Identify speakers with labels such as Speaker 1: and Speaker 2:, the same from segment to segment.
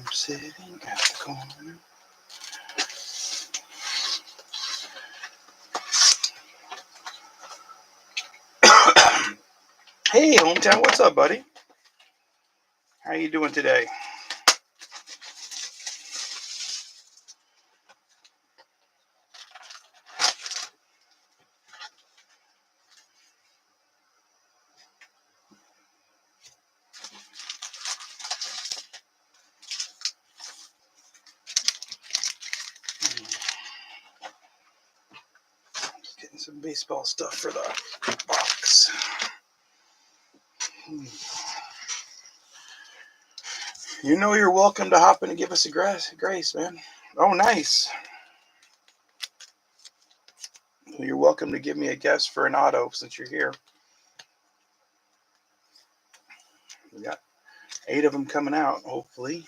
Speaker 1: am sitting at the corner. Hey, hometown, what's up, buddy? How you doing today? Just getting some baseball stuff for the box. You know you're welcome to hop in and give us a grace, man. Oh, nice. You're welcome to give me a guess for an auto since you're here. We got 8 of them coming out, hopefully.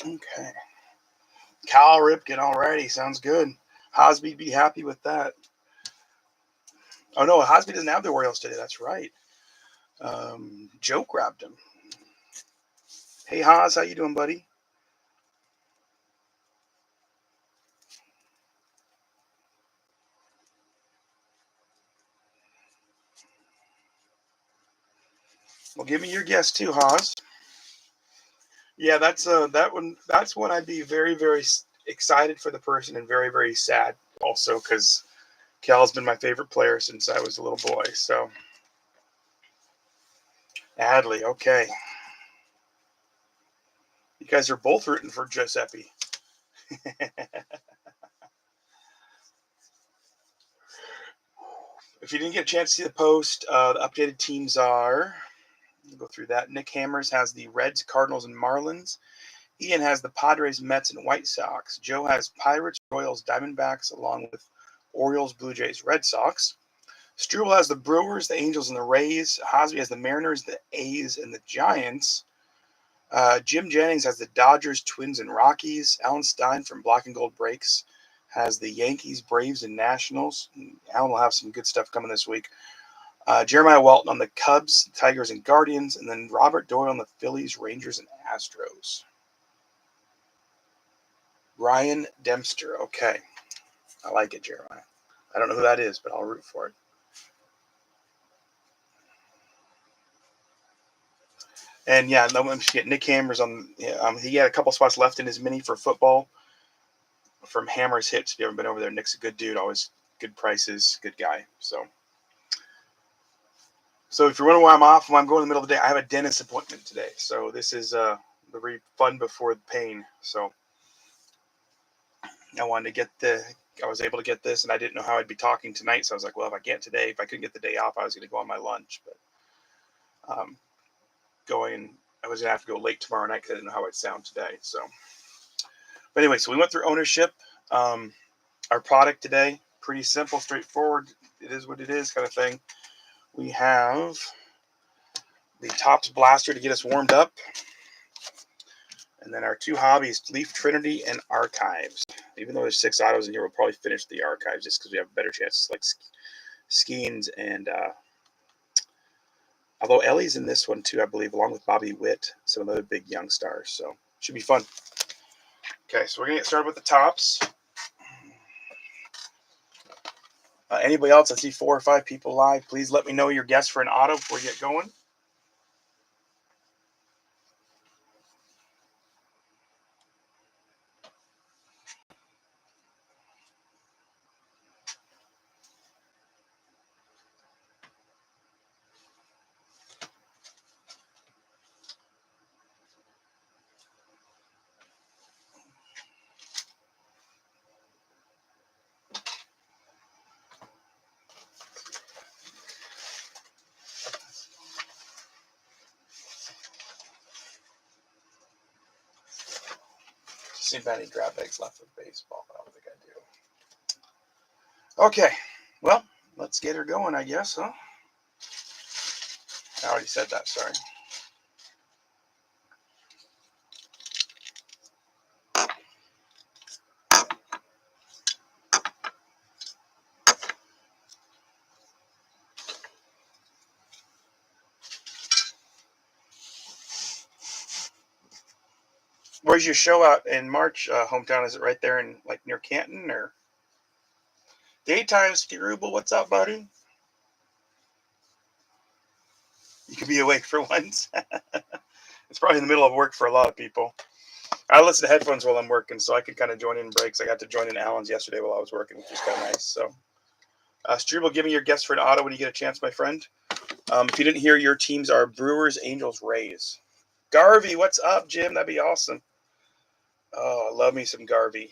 Speaker 1: Okay. Cal Ripken, alrighty, sounds good. Hosby'd be happy with that. Oh no, Hosby doesn't have the Orioles today. That's right. Joe grabbed him. Hey Haas, how you doing, buddy? Well, give me your guess too, Haas. Yeah, that's that one. That's one I'd be very, very excited for the person and very, very sad also because Cal's been my favorite player since I was a little boy. So Adley, okay. You guys are both rooting for Giuseppe. If you didn't get a chance to see the post, the updated teams are. We'll go through that. Nick Hammers has the Reds, Cardinals, and Marlins. Ian has the Padres, Mets, and White Sox. Joe has Pirates, Royals, Diamondbacks, along with Orioles, Blue Jays, Red Sox. Struble has the Brewers, the Angels, and the Rays. Hosby has the Mariners, the A's, and the Giants. Jim Jennings has the Dodgers, Twins, and Rockies. Alan Stein from Black and Gold Breaks has the Yankees, Braves, and Nationals. Alan will have some good stuff coming this week. Jeremiah Walton on the Cubs, Tigers, and Guardians. And then Robert Doyle on the Phillies, Rangers, and Astros. Ryan Dempster. Okay. I like it, Jeremiah. I don't know who that is, but I'll root for it. And yeah, no one should get Nick Hammers on. He had a couple spots left in his mini for football from Hammers Hits. If you haven't been over there, Nick's a good dude. Always good prices, good guy. So if you're wondering why I'm off, when I'm going in the middle of the day, I have a dentist appointment today. So this is very fun before the pain. So I wanted to get I was able to get this, and I didn't know how I'd be talking tonight. So I was like, well, if I can't today, if I couldn't get the day off, I was going to go on my lunch. But I was going to have to go late tomorrow night because I didn't know how I'd sound today. So, but anyway, so we went through ownership. Our product today, pretty simple, straightforward. It is what it is kind of thing. We have the Topps Blaster to get us warmed up. And then our 2 hobbies, Leaf Trinity and Archives. Even though there's 6 autos in here, we'll probably finish the Archives just because we have better chances like Skeens and although Ellie's in this one too, I believe, along with Bobby Witt, some of the other big young stars. So should be fun. Okay, so we're going to get started with the Topps. Anybody else? I see 4 or 5 people live. Please let me know your guess for an auto before we get going. see if I have any grab bags left with baseball, but I don't think I do. Okay, well, let's get her going, I guess, huh? I already said that, sorry. Where's your show out in March, hometown? Is it right there in, like, near Canton, or? Daytime, Skirubel, what's up, buddy? You can be awake for once. It's probably in the middle of work for a lot of people. I listen to headphones while I'm working, so I can kind of join in breaks. I got to join in Alan's yesterday while I was working, which was kind of nice. So, Struble, give me your guess for an auto when you get a chance, my friend. If you didn't hear, your teams are Brewers, Angels, Rays. Garvey, what's up, Jim? That'd be awesome. Oh, I love me some Garvey.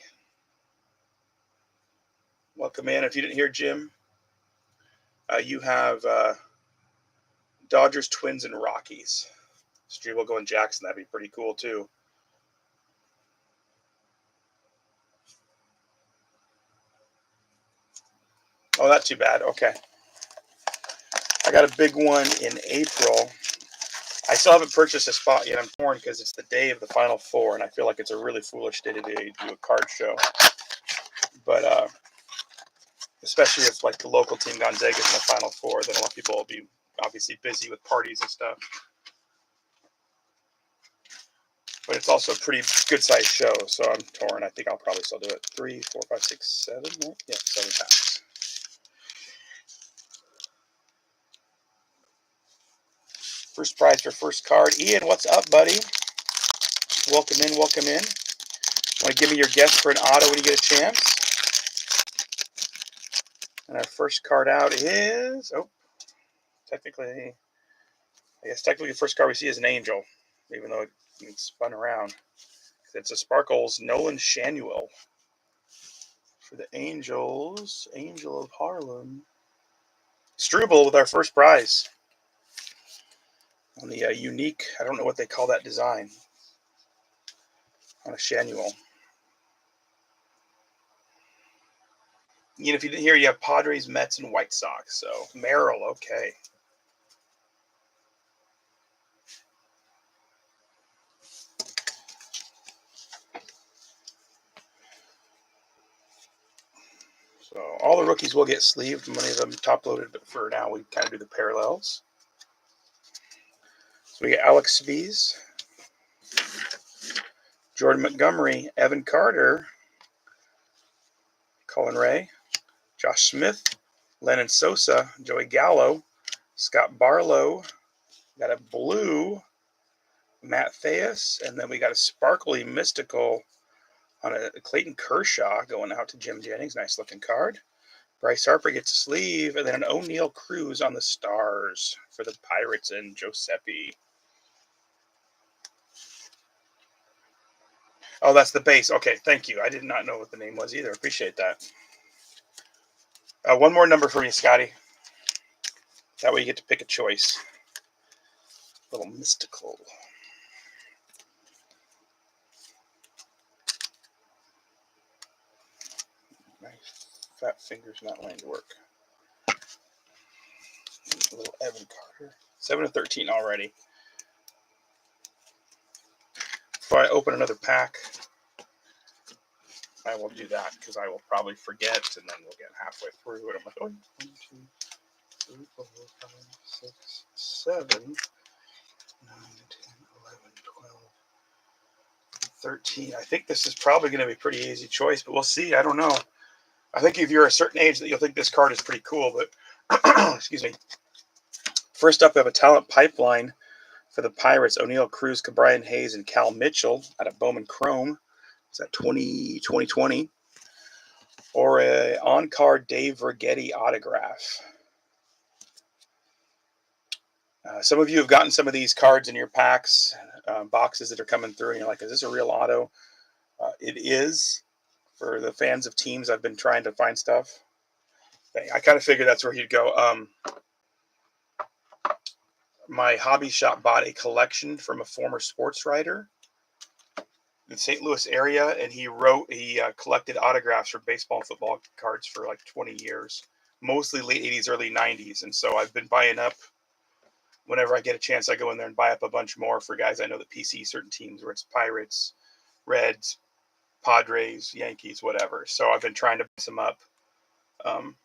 Speaker 1: Welcome in. If you didn't hear, Jim, you have Dodgers, Twins, and Rockies. Struble going Jackson. That'd be pretty cool, too. Oh, not too bad. Okay. I got a big one in April. I still haven't purchased a spot yet. I'm torn because it's the day of the Final Four, and I feel like it's a really foolish day to do a card show. But especially if, like, the local team Gonzaga's in the Final Four, then a lot of people will be obviously busy with parties and stuff. But it's also a pretty good-sized show, so I'm torn. I think I'll probably still do it. 3, 4, 5, 6, 7. Right? Yeah, 7 times. First prize for first card. Ian, what's up, buddy? Welcome in, welcome in. Want to give me your guess for an auto when you get a chance? And our first card out is, technically the first card we see is an angel, even though it's spun around. It's a Sparkles Nolan Shanuel for the Angels, Angel of Harlem. Struble with our first prize on the unique, I don't know what they call that design, on a Shanuel. If you didn't hear, you have Padres, Mets, and White Sox. So Merrill, okay. So all the rookies will get sleeved. Many of them top loaded, but for now we kind of do the parallels. So we get Alex Spies, Jordan Montgomery, Evan Carter, Colin Ray, Josh Smith, Lennon Sosa, Joey Gallo, Scott Barlow, got a blue, Matt Theus, and then we got a sparkly mystical on a Clayton Kershaw going out to Jim Jennings. Nice looking card. Bryce Harper gets a sleeve, and then an O'Neill Cruz on the Stars for the Pirates and Giuseppe. Oh, that's the base. Okay, thank you. I did not know what the name was either. Appreciate that. One more number for you, Scotty. That way you get to pick a choice. A little mystical. My fat finger's not wanting to work. A little Evan Carter. 7 of 13 already. Before I open another pack, I will do that because I will probably forget, and then we'll get halfway through it. I'm like, 1, 2, 3, 4, 5, 6, 7, 9, 10, 11, 12, 13. I think this is probably going to be a pretty easy choice, but we'll see. I don't know. I think if you're a certain age that you'll think this card is pretty cool, but excuse me. First up, we have a talent pipeline for the Pirates. O'Neill Cruz, Cabrian Hayes, and Cal Mitchell out of Bowman Chrome. Is that 2020? Or a on-card Dave Vergetti autograph. Some of you have gotten some of these cards in your packs, boxes that are coming through, and you're like, is this a real auto? It is. For the fans of teams, I've been trying to find stuff. I kind of figured that's where he'd go. My hobby shop bought a collection from a former sports writer the St. Louis area, and he collected autographs for baseball and football cards for like 20 years, mostly late 80s, early 90s. And so I've been buying up whenever I get a chance. I go in there and buy up a bunch more for guys I know that PC certain teams, where it's Pirates, Reds, Padres, Yankees, whatever. So I've been trying to buy some up. And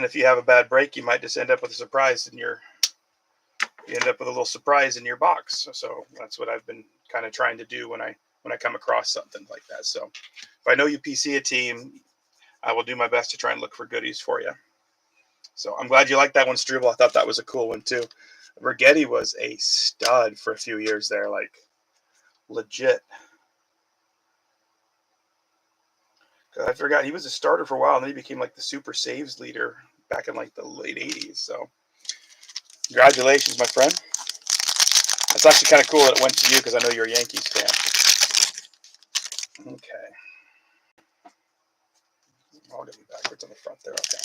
Speaker 1: if you have a bad break, you might just end up with a surprise in your. You end up with a little surprise in your box. So that's what I've been kind of trying to do when I come across something like that. So if I know you PC a team, I will do my best to try and look for goodies for you. So I'm glad you liked that one, Struble. I thought that was a cool one too. Rigetti was a stud for a few years there, like legit. I forgot he was a starter for a while, and then he became like the super saves leader back in like the late 80s. So congratulations, my friend. It's actually kind of cool that it went to you because I know you're a Yankees fan. Okay. I'll get me backwards on the front there. Okay.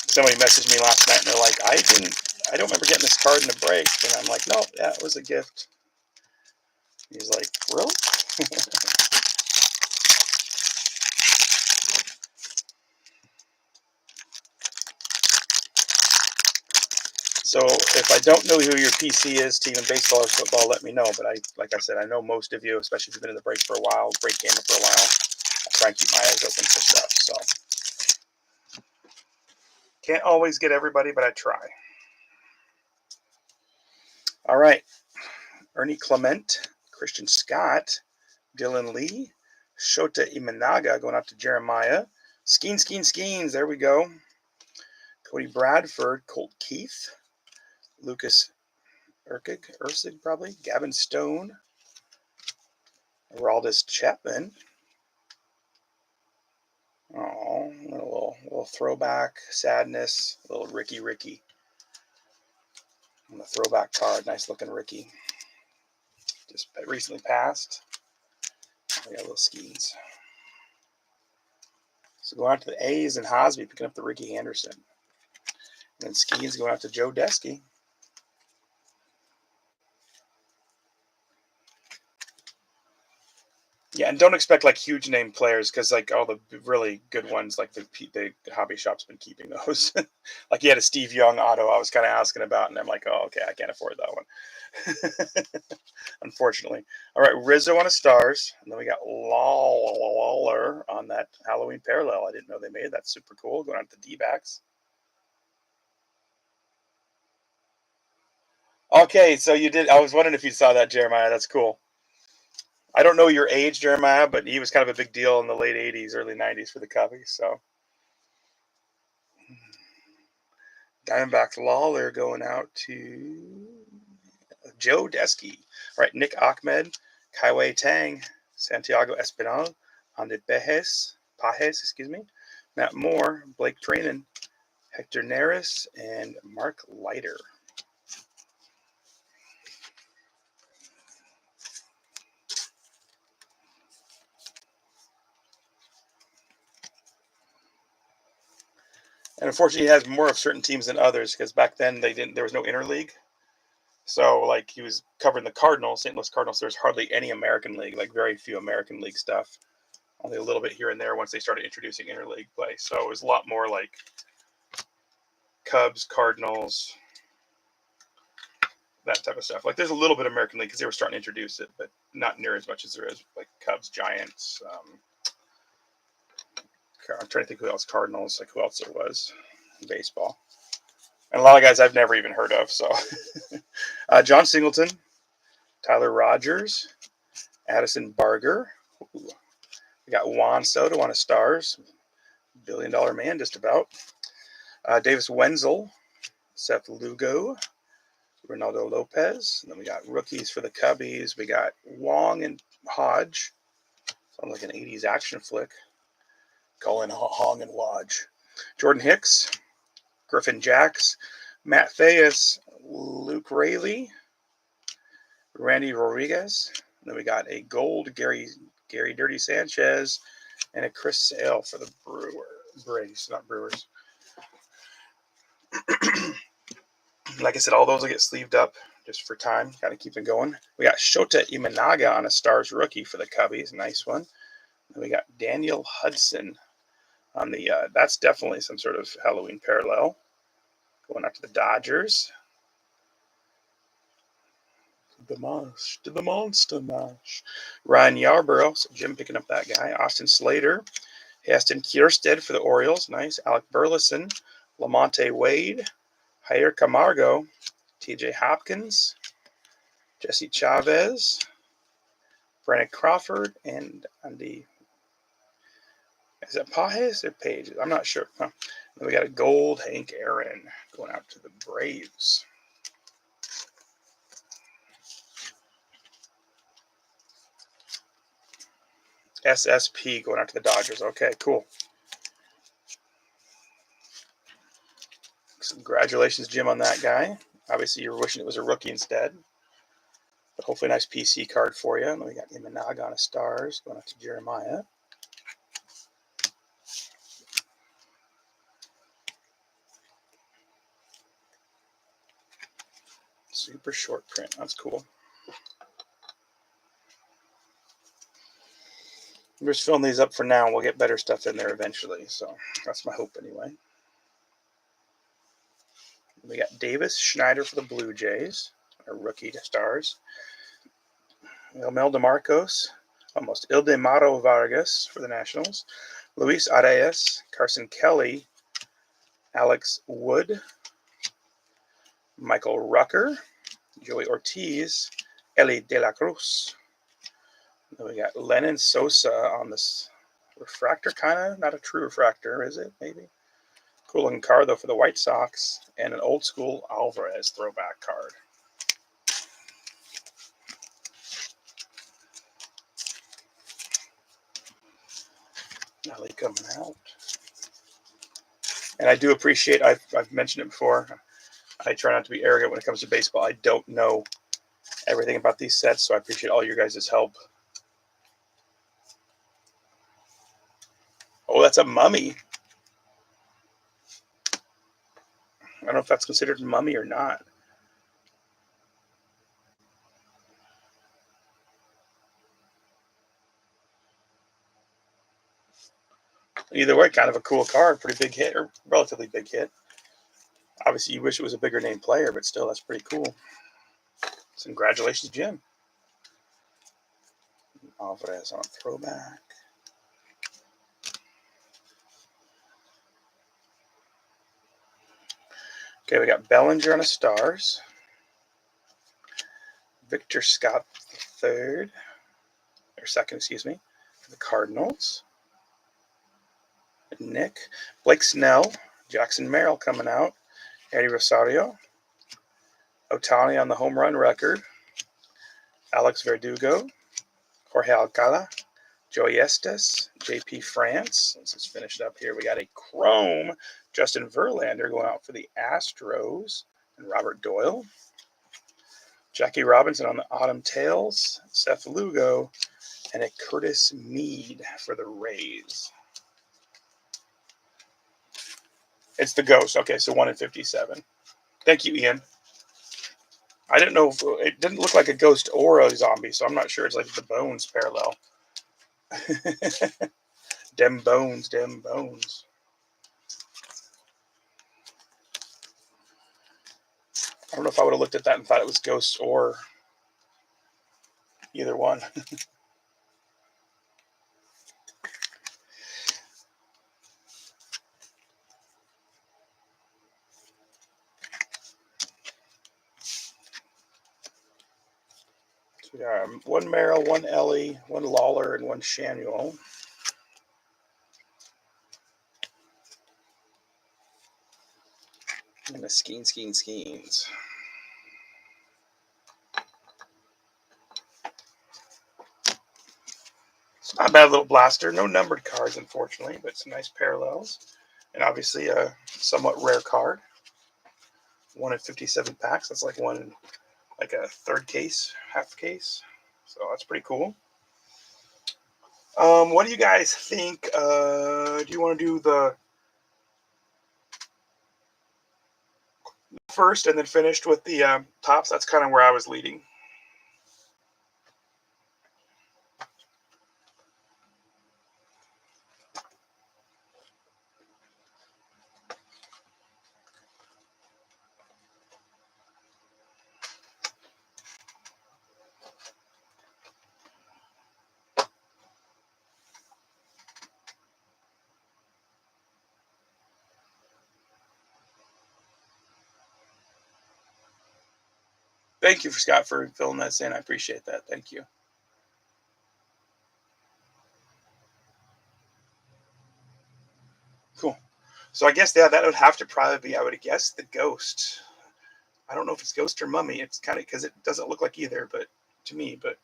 Speaker 1: Somebody messaged me last night and they're like, I don't remember getting this card in a break. And I'm like, no, yeah, it was a gift. He's like, really? So if I don't know who your PC is, team in baseball or football, let me know. But like I said, I know most of you, especially if you've been in the break for a while, break gamer for a while. I try and keep my eyes open for stuff. So can't always get everybody, but I try. All right. Ernie Clement, Christian Scott, Dylan Lee, Shota Imanaga going out to Jeremiah. Skeens. There we go. Cody Bradford, Colt Keith, Lucas Ursig probably, Gavin Stone, Araldis Chapman. Oh, a little throwback, sadness, a little Ricky. On the throwback card, nice looking Ricky. Just recently passed. We got little Skeens. So going out to the A's and Hosby picking up the Ricky Anderson. And then Skeens going out to Joe Desky. Yeah, and don't expect like huge name players because like all the really good ones, like the hobby shop's been keeping those. Like he had a Steve Young auto I was kind of asking about, and I'm like, oh, okay, I can't afford that one. Unfortunately. All right, Rizzo on a Stars, and then we got Lawler on that Halloween parallel. I didn't know they made that. Super cool. Going on to the D-backs. Okay, so you did. I was wondering if you saw that, Jeremiah. That's cool. I don't know your age, Jeremiah, but he was kind of a big deal in the late 80s, early 90s for the Cubbies. So Diamondbacks Lawler going out to Joe Desky. All right, Nick Ahmed, Kaiwei Tang, Santiago Espinal, Andy Pajes, Matt Moore, Blake Trainin, Hector Neris, and Mark Leiter. And unfortunately, he has more of certain teams than others because back then there was no interleague. So like he was covering the Cardinals, St. Louis Cardinals. There's hardly any American League, like very few American League stuff. Only a little bit here and there once they started introducing interleague play. So it was a lot more like Cubs, Cardinals, that type of stuff. Like there's a little bit of American League because they were starting to introduce it, but not near as much as there is like Cubs, Giants. I'm trying to think who else. Cardinals, like who else there was in baseball. And a lot of guys I've never even heard of. So John Singleton, Tyler Rogers, Addison Barger. Ooh. We got Juan Soto on a Stars. $1 billion man, just about. Davis Wenzel, Seth Lugo, Ronaldo Lopez. And then we got rookies for the Cubbies. We got Wong and Hodge. Sounds like an 80s action flick. Colin Hong and Lodge. Jordan Hicks, Griffin Jacks, Matt Theus, Luke Rayleigh, Randy Rodriguez. And then we got a gold Gary Dirty Sanchez and a Chris Sale for the Braves, not Brewers. Like I said, all those will get sleeved up just for time. Got to keep it going. We got Shota Imanaga on a Stars rookie for the Cubbies. Nice one. And we got Daniel Hudson on the, that's definitely some sort of Halloween parallel. Going out to the Dodgers. The Monster Mash. Ryan Yarborough. So Jim picking up that guy. Austin Slater. Heston Kierstead for the Orioles. Nice. Alec Burleson. Lamonte Wade. Jair Camargo. TJ Hopkins. Jesse Chavez. Brandon Crawford. And Andy. Is it Pages or Pages? I'm not sure. Huh. Then we got a gold Hank Aaron going out to the Braves. SSP going out to the Dodgers. Okay, cool. Congratulations, Jim, on that guy. Obviously, you're wishing it was a rookie instead. But hopefully a nice PC card for you. And we got Imanaga on a Stars going out to Jeremiah. Super short print. That's cool. We're just filling these up for now. We'll get better stuff in there eventually. So that's my hope anyway. We got Davis Schneider for the Blue Jays. Our rookie to Stars. Imelda Marcos. Almost Ildemaro Vargas for the Nationals. Luis Arias. Carson Kelly. Alex Wood. Michael Rucker. Joey Ortiz. Eli De La Cruz. Then we got Lennon Sosa on this refractor, kind of. Not a true refractor, is it? Maybe. Cool looking card, though, for the White Sox. And an old school Alvarez throwback card. Ellie coming out. And I do appreciate, I've mentioned it before, I try not to be arrogant when it comes to baseball. I don't know everything about these sets, so I appreciate all your guys' help. Oh, that's a mummy. I don't know if that's considered a mummy or not. Either way, kind of a cool card. Pretty big hit, or relatively big hit. Obviously, you wish it was a bigger name player, but still, that's pretty cool. So congratulations, Jim. Alvarez on throwback. Okay, we got Bellinger on a Stars. Victor Scott III, or second, excuse me, for the Cardinals. Nick. Blake Snell. Jackson Merrill coming out. Eddie Rosario. Otani on the home run record. Alex Verdugo. Jorge Alcala. Joey Estes. JP France. Let's just finish it up here. We got a chrome Justin Verlander going out for the Astros. And Robert Doyle. Jackie Robinson on the Autumn Tails. Seth Lugo. And a Curtis Mead for the Rays. It's the Ghost. Okay, so 1 in 57. Thank you, Ian. I didn't know if it didn't look like a ghost or a zombie, so I'm not sure. It's like the Bones parallel. Dem bones, dem bones. I don't know if I would have looked at that and thought it was ghosts or either one. So we got one Merrill, one Ellie, one Lawler, and one Shanuel. And the Skeens. It's not a bad little blaster. No numbered cards, unfortunately, but some nice parallels. And obviously a somewhat rare card. 1 in 57 packs. That's like like a third case, half case. So that's pretty cool. What do you guys think? Do you want to do the first and then finished with the tops. That's kind of where I was leading. Thank you, Scott, for filling that in. I appreciate that. Thank you. Cool. So I guess, yeah, that would have to probably be, I would guess, the Ghost. I don't know if it's Ghost or Mummy. It's kind of because it doesn't look like either, but to me, but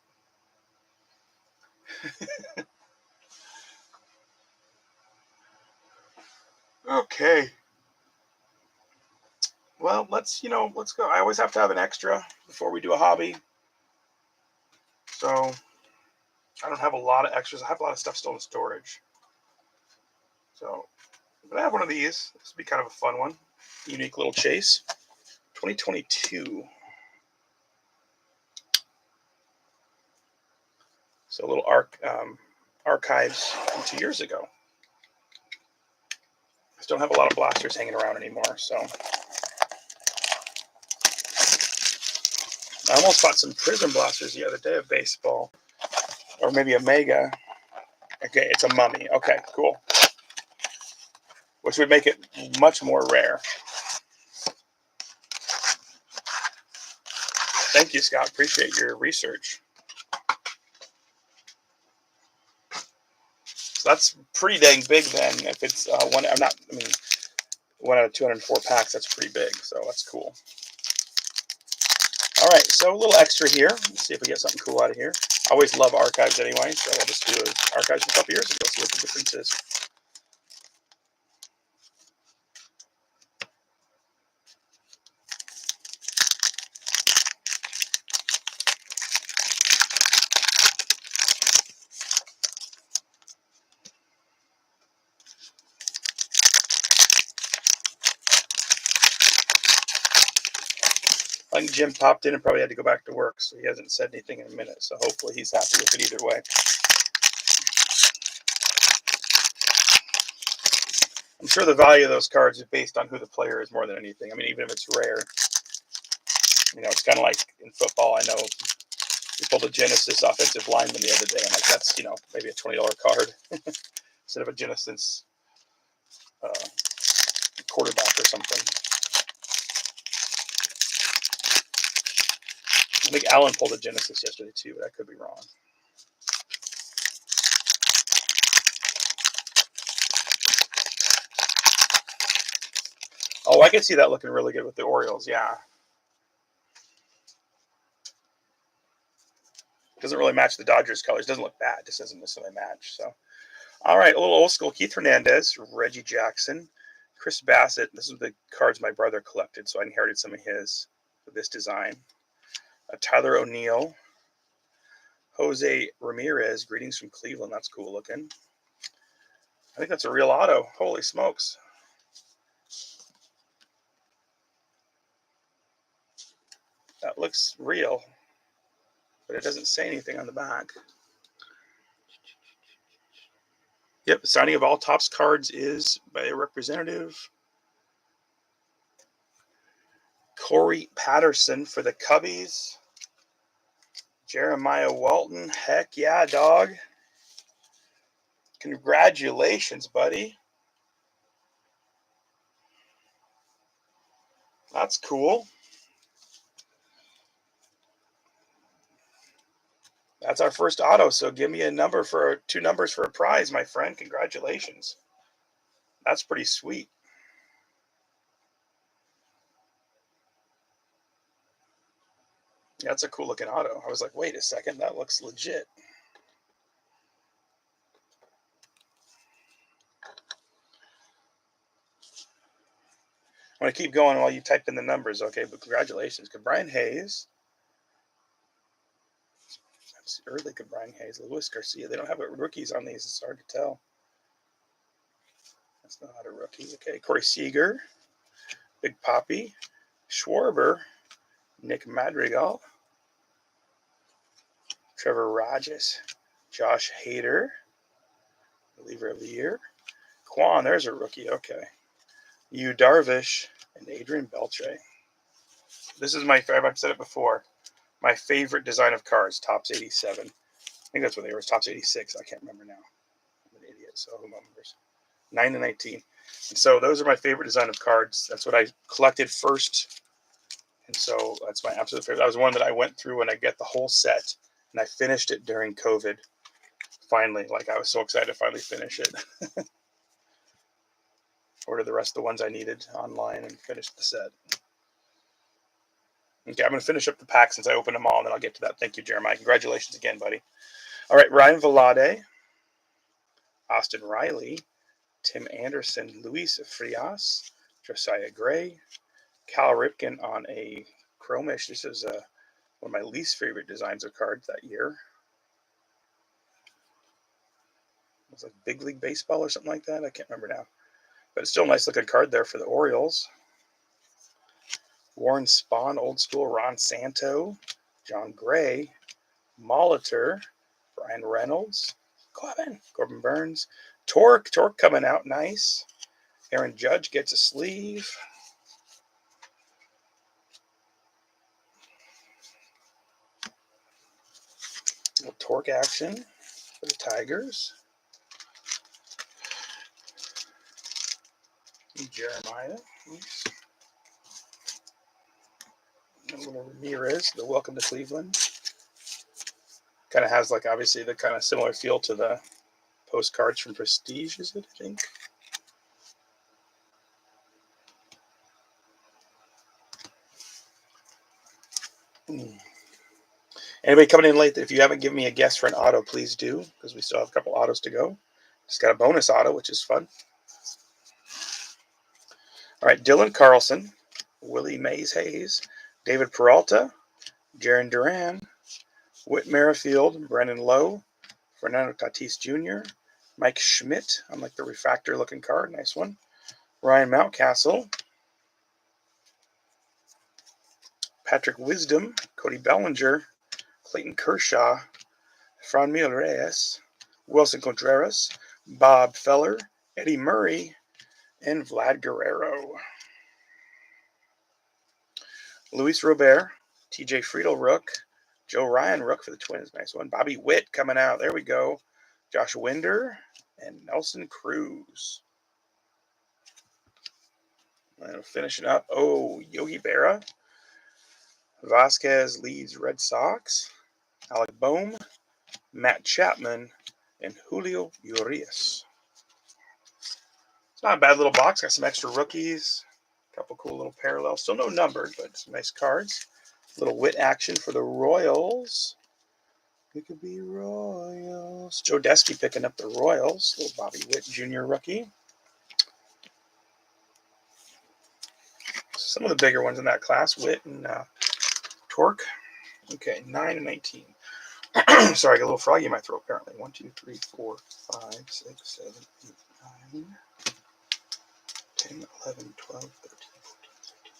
Speaker 1: okay. Well, let's go. I always have to have an extra before we do a hobby. So I don't have a lot of extras. I have a lot of stuff still in storage. So, but I have one of these. This would be kind of a fun one. Unique little chase. 2022. So a little archives from 2 years ago. I still don't have a lot of blasters hanging around anymore. So I almost bought some Prism blasters the other day of baseball. Or maybe a Mega. Okay, it's a Mummy. Okay, cool. Which would make it much more rare. Thank you, Scott. Appreciate your research. So that's pretty dang big then. If it's one, I'm not. I mean, 1 out of 204 packs. That's pretty big. So that's cool. All right, so a little extra here. Let's see if we get something cool out of here. I always love archives anyway, so I'll just do archives from a couple years ago. See what the difference is. I think Jim popped in and probably had to go back to work, so he hasn't said anything in a minute. So hopefully he's happy with it either way. I'm sure the value of those cards is based on who the player is more than anything. I mean, even if it's rare, it's kind of like in football. I know we pulled a Genesis offensive lineman the other day, and that's maybe a $20 card instead of a Genesis quarterback or something. I think Alan pulled a Genesis yesterday too, but I could be wrong. Oh, I can see that looking really good with the Orioles. Yeah. Doesn't really match the Dodgers colors. Doesn't look bad. Just doesn't necessarily match. So, all right, a little old school. Keith Hernandez, Reggie Jackson, Chris Bassett. This is the cards my brother collected, so I inherited some of his for this design. Tyler O'Neill, Jose Ramirez. Greetings from Cleveland. That's cool looking. I think that's a real auto. Holy smokes. That looks real, but it doesn't say anything on the back. Yep, the signing of all Topps cards is by a representative. Corey Patterson for the Cubbies. Jeremiah Walton. Heck yeah, dog. Congratulations, buddy. That's cool. That's our first auto, so give me two numbers for a prize, my friend. Congratulations. That's pretty sweet. That's a cool looking auto. I was like, wait a second, that looks legit. I'm going to keep going while you type in the numbers, okay? But congratulations. Brian Hayes. That's early Brian Hayes. Luis Garcia. They don't have rookies on these. It's hard to tell. That's not a rookie. Okay, Corey Seager. Big Poppy. Schwarber, Nick Madrigal, Trevor Rogers, Josh Hader, reliever of the year. Quan, there's a rookie. Okay. Yu Darvish and Adrian Beltre. This is my favorite. I've said it before. My favorite design of cards, Topps 87. I think that's what they were. Topps 86. I can't remember now. I'm an idiot, so who remembers? 9 to 19. And so those are my favorite design of cards. That's what I collected first. And so that's my absolute favorite. That was one that I went through and I get the whole set. And I finished it during COVID. Finally, like I was so excited to finally finish it. Ordered the rest of the ones I needed online and finished the set. Okay, I'm going to finish up the pack since I opened them all, and then I'll get to that. Thank you, Jeremiah. Congratulations again, buddy. All right, Ryan Velade, Austin Riley, Tim Anderson, Luis Frias, Josiah Gray, Cal Ripken on a chromish. This is one of my least favorite designs of cards that year. It was like Big League Baseball or something like that. I can't remember now. But it's still a nice looking card there for the Orioles. Warren Spahn, old school, Ron Santo, John Gray, Molitor, Brian Reynolds, Corbin Burns, Torque coming out nice. Aaron Judge gets a sleeve. A little Torque action for the Tigers. Jeremiah. Nice. A little Ramirez, the Welcome to Cleveland. Kind of has, like, obviously the kind of similar feel to the postcards from Prestige, is it, I think? Anybody coming in late, if you haven't given me a guess for an auto, please do, because we still have a couple autos to go. Just got a bonus auto, which is fun. All right, Dylan Carlson, Willie Mays Hayes, David Peralta, Jaron Duran, Whit Merrifield, Brennan Lowe, Fernando Tatis Jr., Mike Schmidt, on like the refractor looking card, nice one. Ryan Mountcastle, Patrick Wisdom, Cody Bellinger, Clayton Kershaw, Franmil Reyes, Wilson Contreras, Bob Feller, Eddie Murray, and Vlad Guerrero. Luis Robert, TJ Friedel Rook, Joe Ryan Rook for the Twins, nice one. Bobby Witt coming out, there we go. Josh Winder and Nelson Cruz. And finishing up, Yogi Berra, Vasquez leads Red Sox, Alec Boehm, Matt Chapman, and Julio Urias. It's not a bad little box. Got some extra rookies, a couple cool little parallels. Still no numbered, but some nice cards. Little Witt action for the Royals. It could be Royals. Joe Desky picking up the Royals. Little Bobby Witt Jr. rookie. Some of the bigger ones in that class, Witt and Torque. Okay, 9 and 19. Sorry, I got a little froggy in my throat apparently. 1, 2, 3, 4, 5, 6, 7, 8, 9, 10, 11, 12, 13, 14, 15,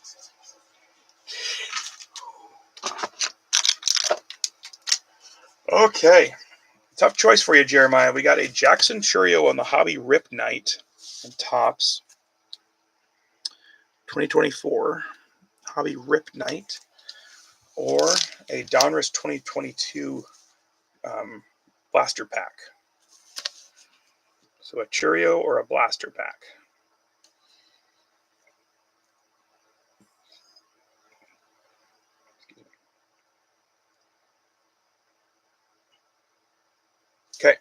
Speaker 1: 16. Okay. Tough choice for you, Jeremiah. We got a Jackson Churio on the Hobby Rip Night and Topps 2024 Hobby Rip Night, or a Donruss 2022 Blaster Pack. So a Churio or a Blaster Pack. Okay,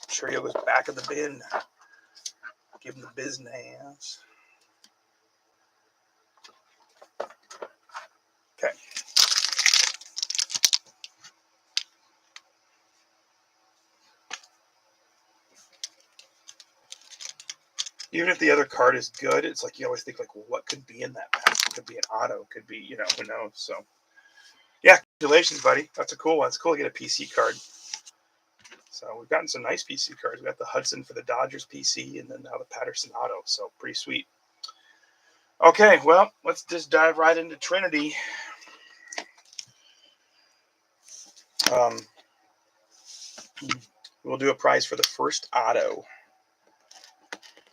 Speaker 1: Churio goes back of the bin. Give him the business. Okay. Even if the other card is good, it's like you always think, like, well, what could be in that pack? It could be an auto, could be, who knows. So, yeah, congratulations, buddy. That's a cool one. It's cool to get a PC card. So we've gotten some nice PC cards. We got the Hudson for the Dodgers PC, and then now the Patterson auto. So pretty sweet. Okay, well, let's just dive right into Trinity. Um, we'll do a prize for the first auto.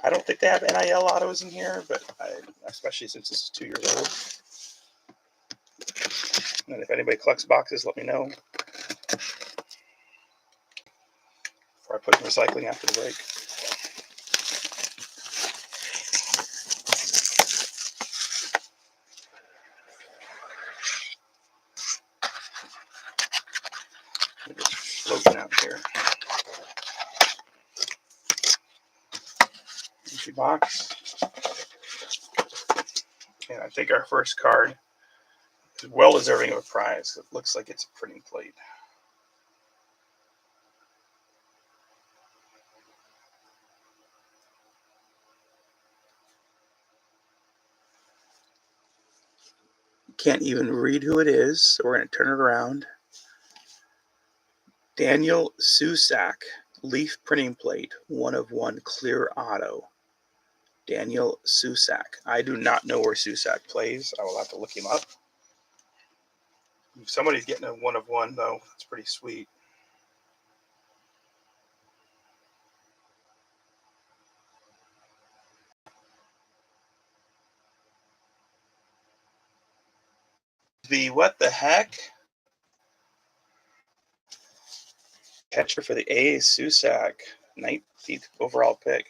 Speaker 1: I don't think they have NIL autos in here, but especially since this is 2 years old. And if anybody collects boxes, let me know before I put in recycling after the break. Just floating out here. Empty box. And I think our first card is well deserving of a prize. It looks like it's a printing plate. Can't even read who it is, so we're going to turn it around. Daniel Susac, leaf printing plate, 1/1 clear auto. Daniel Susac. I do not know where Susac plays. I will have to look him up. If somebody's getting a 1/1 though, that's pretty sweet. What the heck? Catcher for the A's, Susac, 19th overall pick.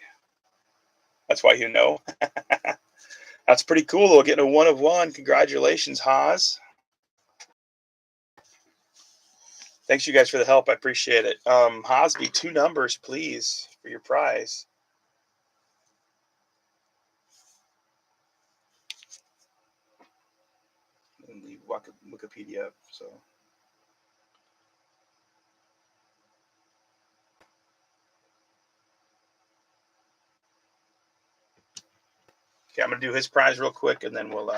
Speaker 1: That's why you know. That's pretty cool, though, getting a 1/1. Congratulations, Haas. Thanks, you guys, for the help. I appreciate it. Hosby, 2 numbers, please, for your prize. And the Wikipedia up, so. Okay, I'm going to do his prize real quick, and then we'll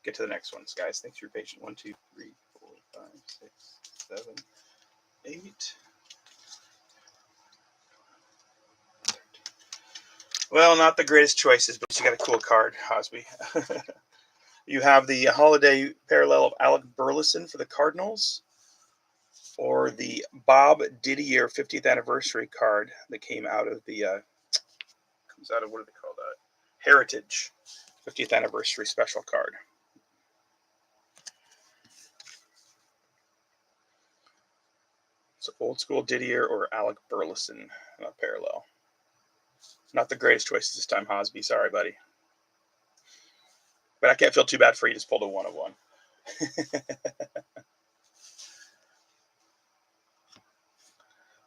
Speaker 1: get to the next ones, guys. Thanks for your patience. 1, 2, 3, 4, 5, 6, 7, 8. Well, not the greatest choices, but you got a cool card, Hosby. You have the holiday parallel of Alec Burleson for the Cardinals, or the Bob Didier 50th anniversary card that came out of the what do they call that? Heritage 50th anniversary special card. So old school Didier or Alec Burleson parallel. Not the greatest choices this time, Hosby. Sorry, buddy. But I can't feel too bad for you. Just pulled a 1/1.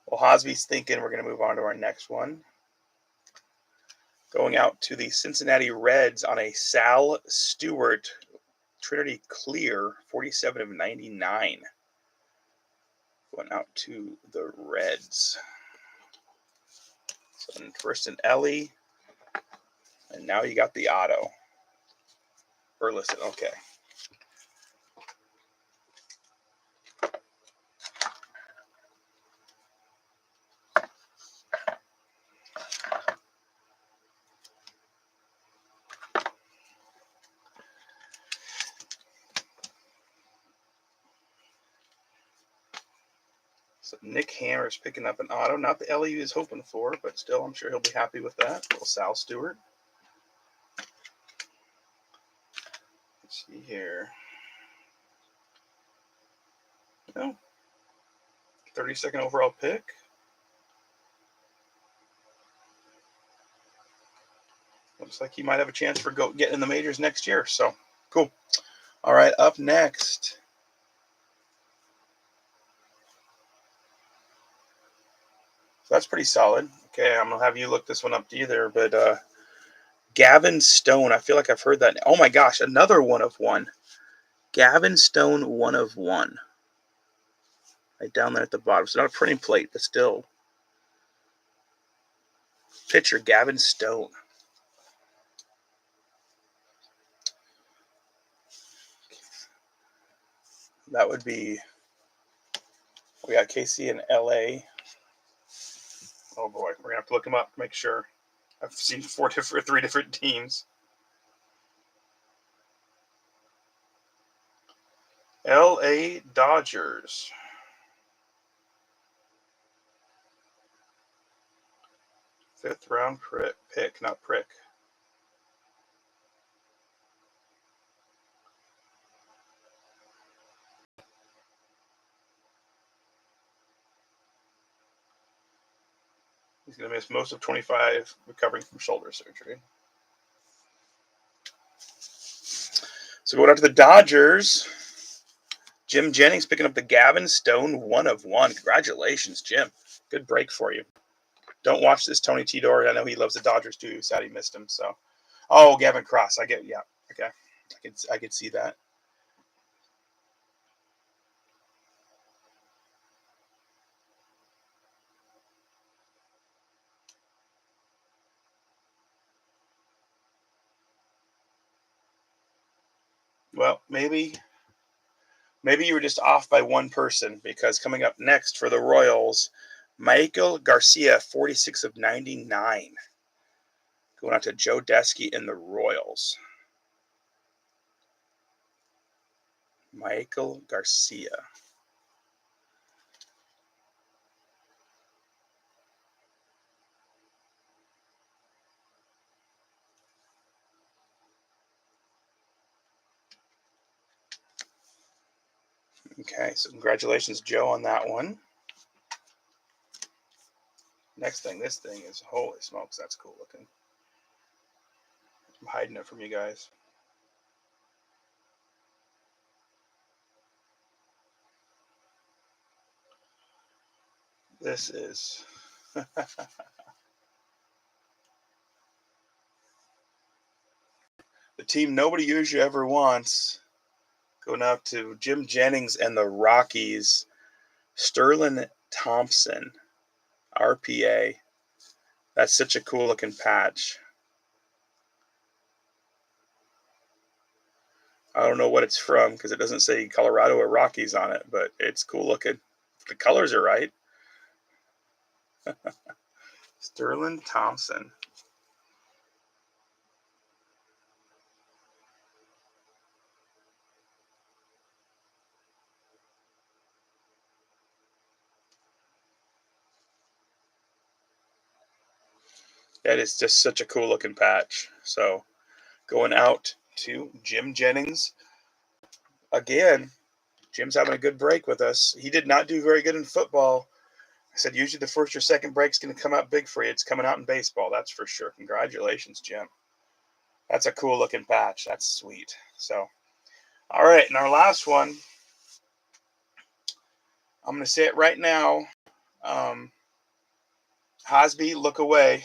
Speaker 1: Well, Hosby's thinking we're going to move on to our next one. Going out to the Cincinnati Reds on a Sal Stewart Trinity Clear, 47/99. Going out to the Reds. So first an Ellie, and now you got the auto. Burleson, okay. So Nick Hammer's picking up an auto. Not the Ellie he was hoping for, but still, I'm sure he'll be happy with that. Little Sal Stewart. Let's see here. No. 32nd overall pick. Looks like he might have a chance for getting in the majors next year. So, cool. All right, up next. So that's pretty solid. Okay, I'm going to have you look this one up either. But Gavin Stone, I feel like I've heard that. Oh, my gosh, another 1/1. Gavin Stone, 1/1. Right down there at the bottom. So not a printing plate, but still. Pitcher, Gavin Stone. That would be, we got Casey in LA. Oh boy, we're gonna have to look him up to make sure. I've seen 3 different teams. LA Dodgers. Fifth round pick, not prick. He's going to miss most of 25 recovering from shoulder surgery. So going out to the Dodgers, Jim Jennings picking up the Gavin Stone 1/1. Congratulations, Jim. Good break for you. Don't watch this Tony Tidor. I know he loves the Dodgers too. Sad he missed him. So, oh, Gavin Cross. I get, yeah. Okay, I could see that. Well, maybe you were just off by one person, because coming up next for the Royals, Michael Garcia, 46/99. Going out to Joe Desky in the Royals. Michael Garcia. Okay, so congratulations, Joe, on that one. Next thing, this thing is, holy smokes, that's cool looking. I'm hiding it from you guys. This is the team nobody usually ever wants. Going out to Jim Jennings and the Rockies, Sterling Thompson, RPA. That's such a cool looking patch. I don't know what it's from because it doesn't say Colorado or Rockies on it, but it's cool looking. The colors are right. Sterling Thompson. That is just such a cool looking patch. So going out to Jim Jennings. Again, Jim's having a good break with us. He did not do very good in football. I said usually the first or second break's going to come out big for you. It's coming out in baseball, that's for sure. Congratulations, Jim. That's a cool looking patch. That's sweet. So, all right, and our last one, I'm going to say it right now. Hosby, look away.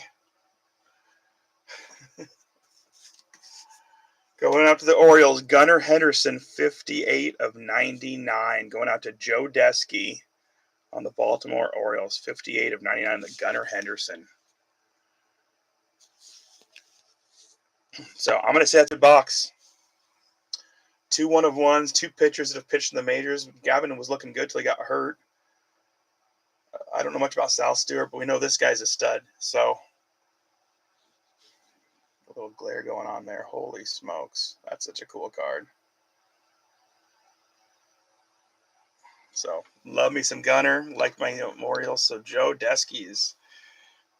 Speaker 1: Going out to the Orioles, Gunnar Henderson, 58/99. Going out to Joe Desky on the Baltimore Orioles, 58/99. The Gunnar Henderson. So I'm going to say that's a box. 2 1/1s, 2 pitchers that have pitched in the majors. Gavin was looking good till he got hurt. I don't know much about Sal Stewart, but we know this guy's a stud. So a little glare going on there. Holy smokes. That's such a cool card. So love me some Gunner. Like my Orioles. So Joe Desky is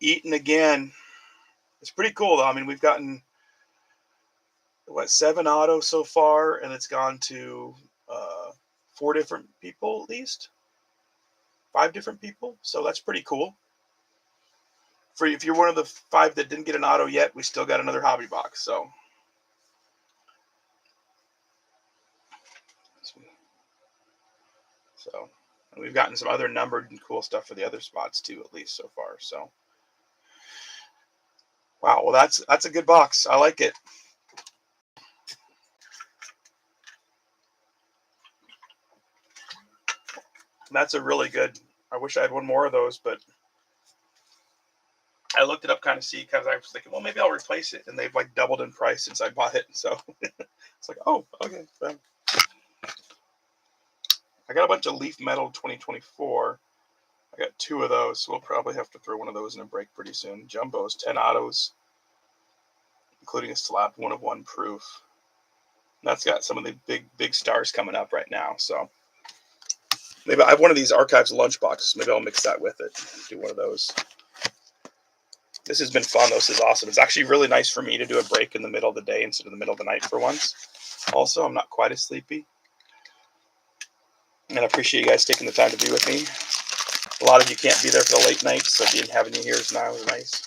Speaker 1: eating again. It's pretty cool, though. I mean, we've gotten, 7 autos so far, and it's gone to 4 different people at least. 5 different people. So that's pretty cool. If you're one of the 5 that didn't get an auto yet, we still got another hobby box. So and we've gotten some other numbered and cool stuff for the other spots too, at least so far. So wow, well that's a good box. I like it. That's a really good. I wish I had one more of those, but I looked it up kind of see because I was thinking, well, maybe I'll replace it, and they've like doubled in price since I bought it. So it's like, oh, okay. Then. I got a bunch of Leaf Metal 2024. I got 2 of those, so we'll probably have to throw one of those in a break pretty soon. Jumbos, 10 autos, including a slab 1/1 proof. That's got some of the big stars coming up right now. So maybe I have one of these Archives lunch boxes. Maybe I'll mix that with it. Do one of those. This has been fun. This is awesome. It's actually really nice for me to do a break in the middle of the day instead of the middle of the night for once. Also, I'm not quite as sleepy. And I appreciate you guys taking the time to be with me. A lot of you can't be there for the late nights, so having you here now is nice.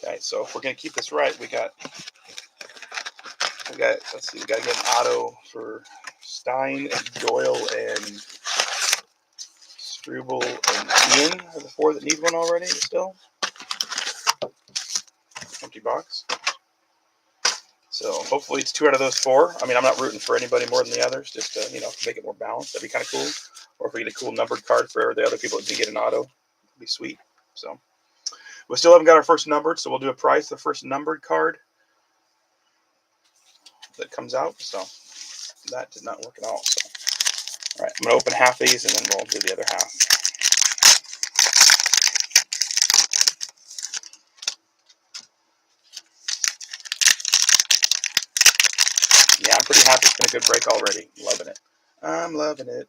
Speaker 1: Okay, so if we're gonna keep this right, we got. Let's see, we got to get an auto for Stein and Doyle and Struble and Ian are the 4 that need one already still. Empty box. So hopefully it's 2 out of those 4. I mean, I'm not rooting for anybody more than the others, just to, make it more balanced. That'd be kind of cool. Or if we get a cool numbered card for the other people that do get an auto, it'd be sweet. So we still haven't got our first numbered, so we'll do a prize the first numbered card that comes out. So that did not work at all. So all right, I'm gonna open half these and then we'll do the other half. Yeah, I'm pretty happy. It's been a good break already. Loving it. I'm loving it.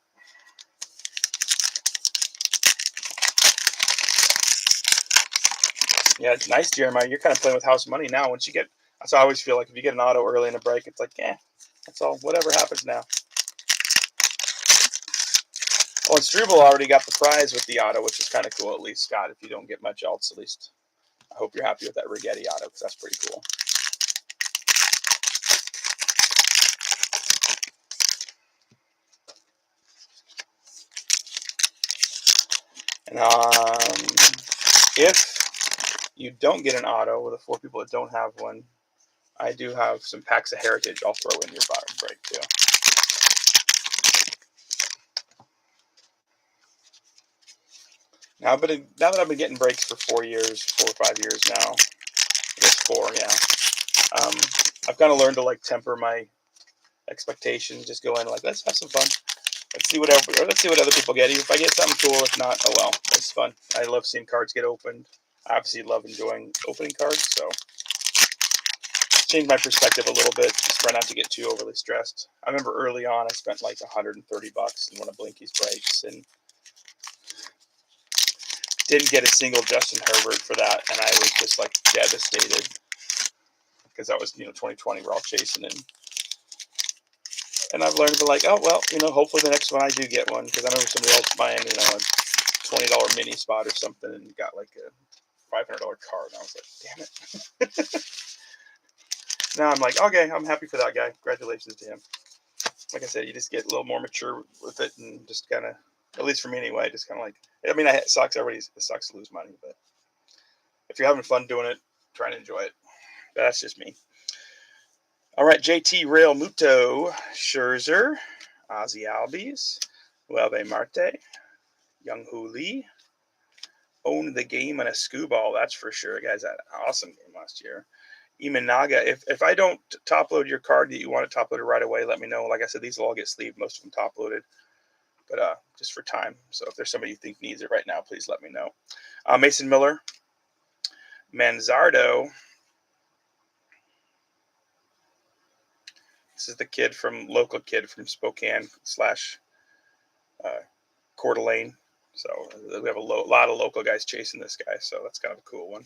Speaker 1: Yeah, it's nice, Jeremiah. You're kind of playing with house money now. Once you get, I always feel like if you get an auto early in a break, it's like, that's all. Whatever happens now. Oh, and Struble already got the prize with the auto, which is kind of cool. At least, Scott, if you don't get much else, at least I hope you're happy with that Rigetti auto because that's pretty cool. And if you don't get an auto with the 4 people that don't have one, I do have some packs of Heritage I'll throw in your bottom break too. Now that I've been getting breaks for 4 years, 4 or 5 years now, I guess 4, yeah. I've kind of learned to like temper my expectations. Just go in like, let's have some fun. Let's see what other people get. If I get something cool, if not, oh well, it's fun. I love seeing cards get opened. I obviously love enjoying opening cards, so change my perspective a little bit. Just try not to get too overly stressed. I remember early on, I spent like $130 in one of Blinky's breaks and didn't get a single Justin Herbert for that, and I was just like devastated because that was 2020. We're all chasing and I've learned to be like, oh well, hopefully the next one I do get one, because I remember somebody else buying a $20 mini spot or something and got like a $500 card, and I was like, damn it. Now I'm like, okay, I'm happy for that guy. Congratulations to him. Like I said, you just get a little more mature with it, and just kind of, at least for me anyway, just kind of like, I mean, it sucks. It sucks to lose money, but if you're having fun doing it, try and enjoy it. That's just me. All right, JT Real Muto, Scherzer, Ozzy Albies, Huelve Marte, Young Hoo Lee. Owned the game on a skoo ball, that's for sure. Guys, had an awesome game last year. Imanaga, if I don't top load your card that you want to top load it right away, let me know. Like I said, these will all get sleeved, most of them top loaded, but just for time. So if there's somebody you think needs it right now, please let me know. Mason Miller, Manzardo. This is the local kid from Spokane / Coeur d'Alene. So we have a lot of local guys chasing this guy. So that's kind of a cool one.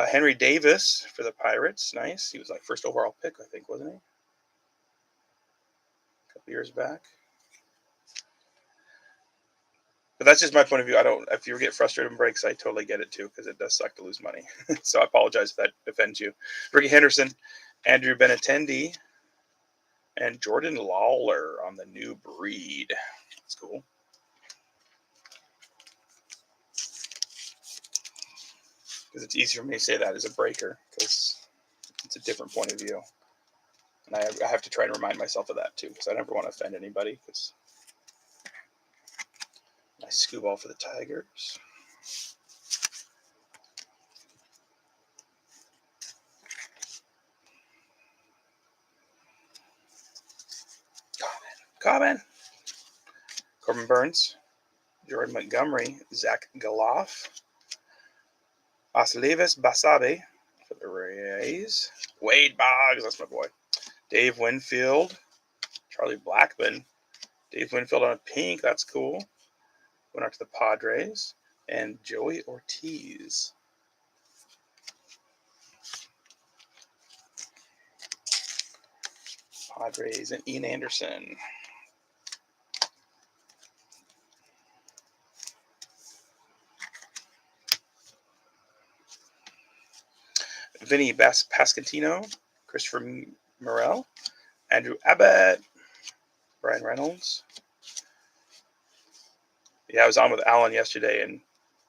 Speaker 1: Henry Davis for the Pirates. Nice. He was like first overall pick, I think, wasn't he? A couple years back. But that's just my point of view. If you get frustrated in breaks, I totally get it too, because it does suck to lose money. So I apologize if that offends you. Ricky Henderson, Andrew Benintendi, and Jordan Lawler on the new breed. That's cool. Because it's easier for me to say that as a breaker, because it's a different point of view. And I have to try and remind myself of that too, because I never want to offend anybody. Because nice skoo ball for the Tigers. Corbin Burns, Jordan Montgomery, Zach Galoff, Oslevis Basabe for the Rays. Wade Boggs, that's my boy. Dave Winfield. Charlie Blackman. Dave Winfield on a pink, that's cool. Went out to the Padres. And Joey Ortiz. Padres and Ian Anderson. Vinny Pascantino, Christopher Morel, Andrew Abbott, Brian Reynolds. Yeah, I was on with Alan yesterday, and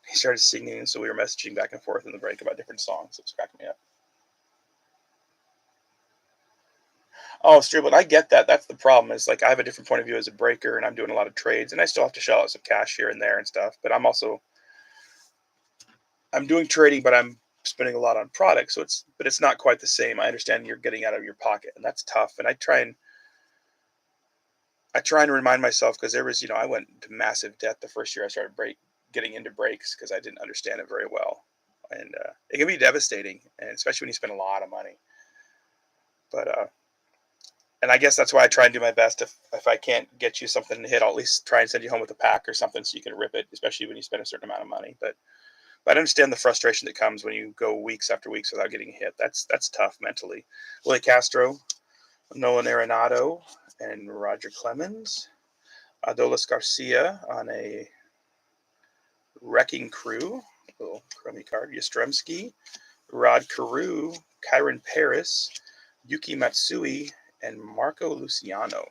Speaker 1: he started singing, and so we were messaging back and forth in the break about different songs. It was cracking me up. Oh, Struble, I get that. That's the problem. Is like I have a different point of view as a breaker, and I'm doing a lot of trades, and I still have to shell out some cash here and there and stuff. But I'm doing trading, but I'm spending a lot on products, so it's not quite the same. I understand you're getting out of your pocket, and that's tough. And I try and remind myself because there was, I went into massive debt the first year I started getting into breaks because I didn't understand it very well, and it can be devastating, and especially when you spend a lot of money. But and I guess that's why I try and do my best. If I can't get you something to hit, I'll at least try and send you home with a pack or something so you can rip it, especially when you spend a certain amount of money. But I understand the frustration that comes when you go weeks after weeks without getting hit. That's tough mentally. Willie Castro, Nolan Arenado, and Roger Clemens. Adolis Garcia on a Wrecking Crew, little crummy card. Yastrzemski, Rod Carew, Kyron Paris, Yuki Matsui, and Marco Luciano.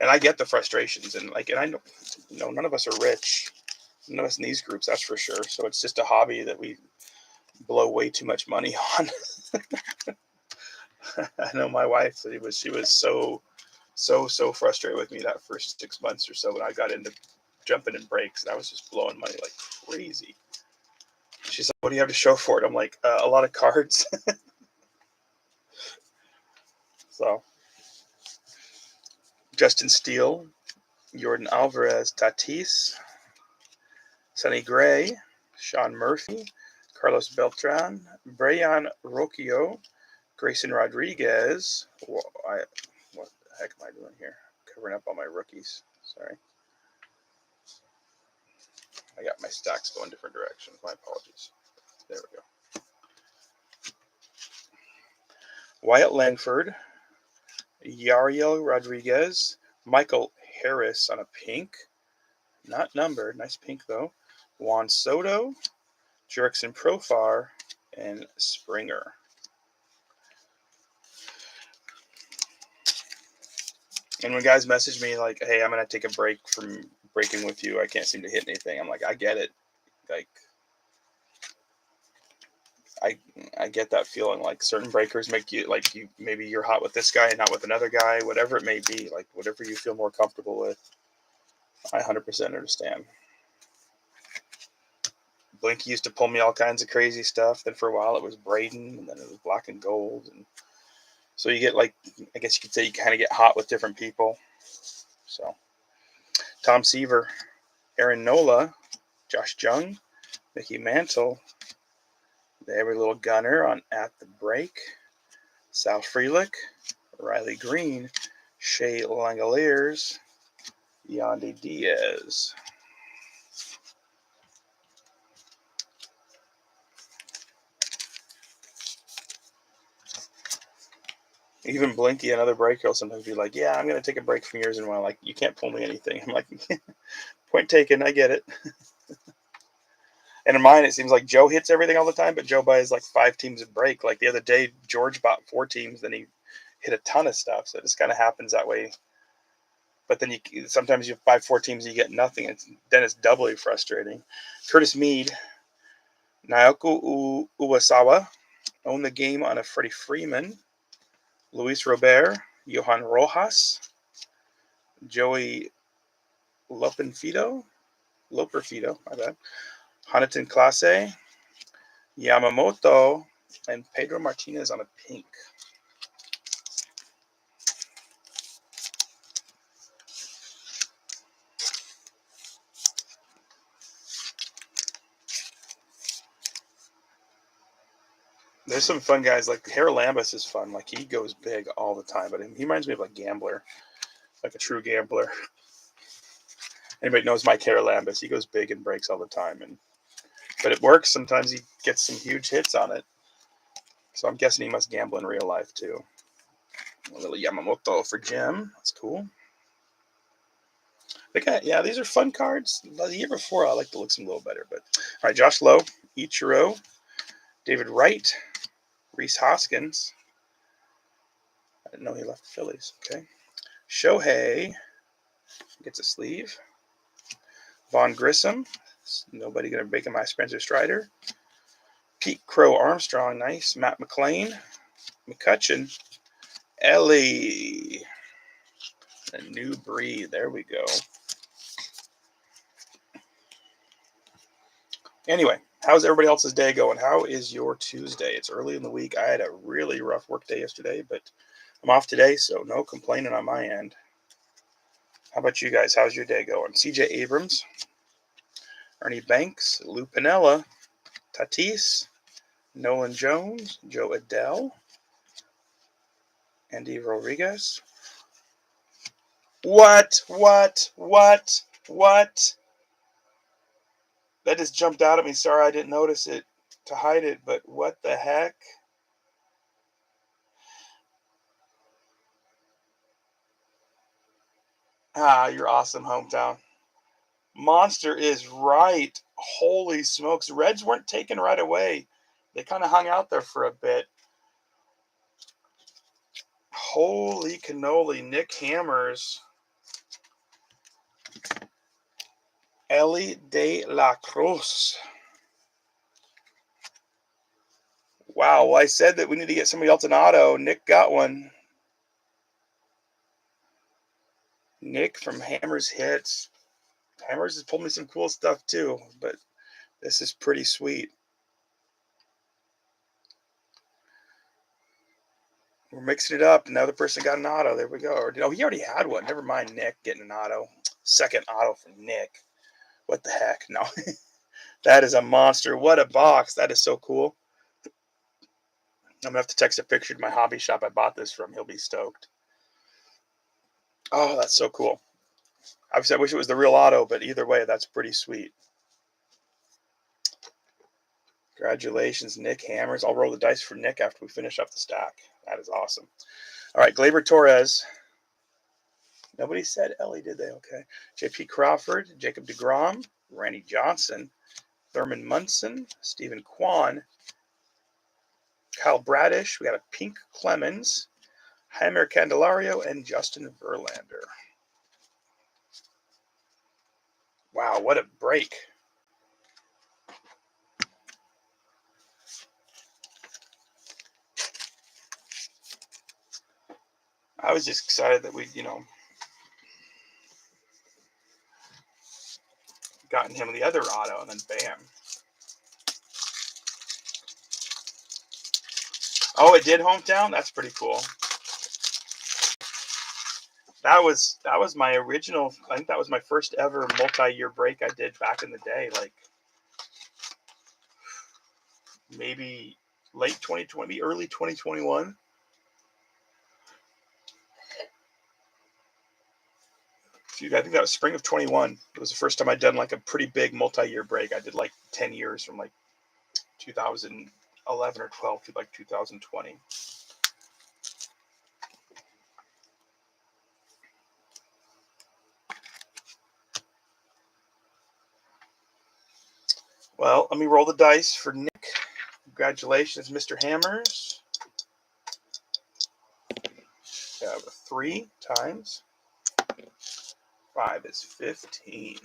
Speaker 1: And I get the frustrations, and I know, none of us are rich, none of us in these groups, that's for sure. So it's just a hobby that we blow way too much money on. I know my wife, she was so frustrated with me that first 6 months or so when I got into jumping in breaks, and I was just blowing money like crazy. She's like, "What do you have to show for it?" I'm like, "A lot of cards." So, Justin Steele, Jordan Alvarez, Tatis, Sonny Gray, Sean Murphy, Carlos Beltran, Brayan Rocchio, Grayson Rodriguez. What the heck am I doing here? Covering up all my rookies. Sorry. I got my stacks going different directions. My apologies. There we go. Wyatt Langford, Yariel Rodriguez, Michael Harris on a pink. Not numbered. Nice pink, though. Juan Soto, Jurickson Profar, and Springer. And when guys message me like, "Hey, I'm going to take a break from breaking with you. I can't seem to hit anything." I'm like, I get it. Like, I get that feeling. Like, certain breakers make you, like, maybe you're hot with this guy and not with another guy, whatever it may be. Like, whatever you feel more comfortable with. I 100% understand. Blinky used to pull me all kinds of crazy stuff. Then for a while it was Braden, and then it was Black and Gold. And so you get, like, I guess you could say you kind of get hot with different people. So, Tom Seaver, Aaron Nola, Josh Jung, Mickey Mantle, every little gunner on At the Break, Sal Frelick, Riley Green, Shea Langoliers, Yandy Diaz. Even Blinky, another breaker, will sometimes be like, "Yeah, I'm going to take a break from yours." And like, "You can't pull me anything." I'm like, "Point taken, I get it." And in mine, it seems like Joe hits everything all the time, but Joe buys like 5 teams of break. Like the other day, George bought 4 teams, then he hit a ton of stuff. So it just kind of happens that way. But then sometimes you buy 4 teams and you get nothing. Then it's doubly frustrating. Curtis Mead, Naoko Uwasawa, own the game on a Freddie Freeman. Luis Robert, Johan Rojas, Joey Loperfido, my bad. Honiton Clase, Yamamoto, and Pedro Martinez on a pink. There's some fun guys like Haralambous is fun. Like he goes big all the time, but he reminds me of a gambler, like a true gambler. Anybody knows Mike Haralambous? He goes big and breaks all the time, but it works. Sometimes he gets some huge hits on it. So I'm guessing he must gamble in real life too. A little Yamamoto for Jim. That's cool. Yeah, these are fun cards. The year before, I like the looks a little better. But all right, Josh Lowe, Ichiro, David Wright, Reese Hoskins. I didn't know he left the Phillies. Okay. Shohei gets a sleeve. Vaughn Grissom. Nobody going to break my Spencer Strider. Pete Crow Armstrong. Nice. Matt McLean. McCutcheon. Ellie. A new breed. There we go. Anyway, how's everybody else's day going? How is your Tuesday? It's early in the week. I had a really rough work day yesterday, but I'm off today, so no complaining on my end. How about you guys? How's your day going? CJ Abrams, Ernie Banks, Lou Pinella, Tatis, Nolan Jones, Joe Adele, Andy Rodriguez. What? That just jumped out at me. Sorry, I didn't notice it to hide it, but what the heck? Ah, you're awesome, hometown. Monster is right. Holy smokes. Reds weren't taken right away. They kind of hung out there for a bit. Holy cannoli. Nick Hammers. Ellie de la Cruz. Wow. Well, I said that we need to get somebody else an auto. Nick got one. Nick from Hammers Hits. Hammers has pulled me some cool stuff too, but this is pretty sweet. We're mixing it up. Another person got an auto. There we go. Oh, he already had one. Never mind Nick getting an auto. Second auto from Nick. What the heck? No. That is a monster. What a box. That is so cool. I'm going to have to text a picture to my hobby shop I bought this from. He'll be stoked. Oh, that's so cool. Obviously, I wish it was the real auto, but either way, that's pretty sweet. Congratulations, Nick Hammers. I'll roll the dice for Nick after we finish up the stack. That is awesome. All right, Gleyber Torres. Nobody said Ellie, did they? Okay. J.P. Crawford, Jacob deGrom, Randy Johnson, Thurman Munson, Stephen Kwan, Kyle Bradish. We got a Pink Clemens, Jaime Candelario, and Justin Verlander. Wow, what a break. I was just excited that we, gotten him the other auto, and then bam. Oh, it did hometown? That's pretty cool. That was my original. I think that was my first ever multi-year break I did back in the day, like maybe late 2020, early 2021. I think that was spring of 21. It was the first time I'd done like a pretty big multi-year break. I did like 10 years from like 2011 or 12 to like 2020. Well, let me roll the dice for Nick. Congratulations, Mr. Hammers. We have 3 times 5 is 15.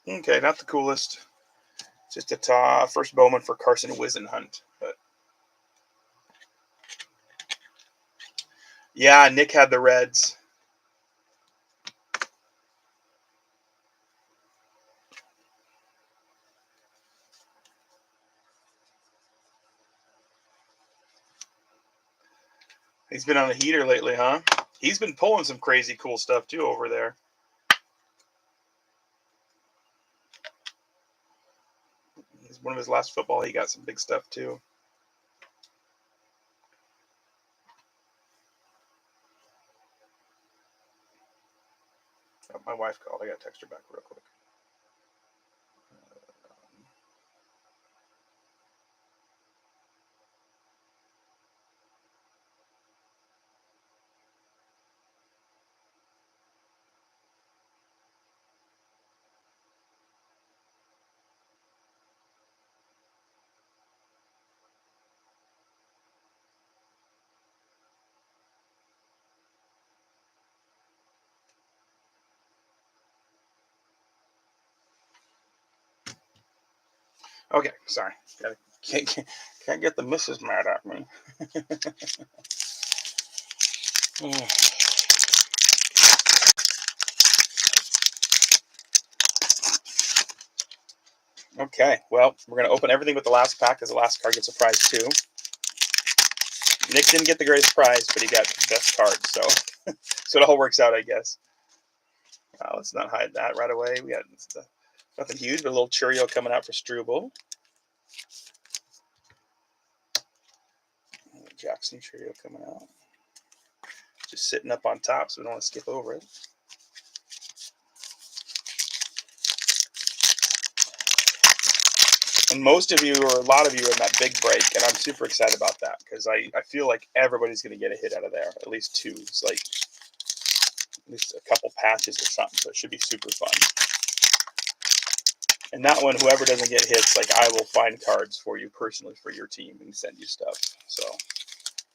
Speaker 1: Okay, not the coolest. Just a first Bowman for Carson Whisenhunt. But yeah, Nick had the Reds. He's been on a heater lately, huh? He's been pulling some crazy cool stuff too over there. One of his last football, he got some big stuff too. Oh, my wife called. I got to text her back real quick. Okay, sorry. Can't get the missus mad at me. Okay, well, we're going to open everything with the last pack because the last card gets a prize too. Nick didn't get the greatest prize, but he got the best card, so so it all works out, I guess. Let's not hide that right away. We got nothing huge, but a little Cheerio coming out for Struble. Jackson Cheerio coming out. Just sitting up on top, so we don't want to skip over it. And most of you, or a lot of you, are in that big break, and I'm super excited about that because I feel like everybody's going to get a hit out of there. At least two. It's like at least a couple patches or something, so it should be super fun. And that one, whoever doesn't get hits, like I will find cards for you personally for your team and send you stuff. So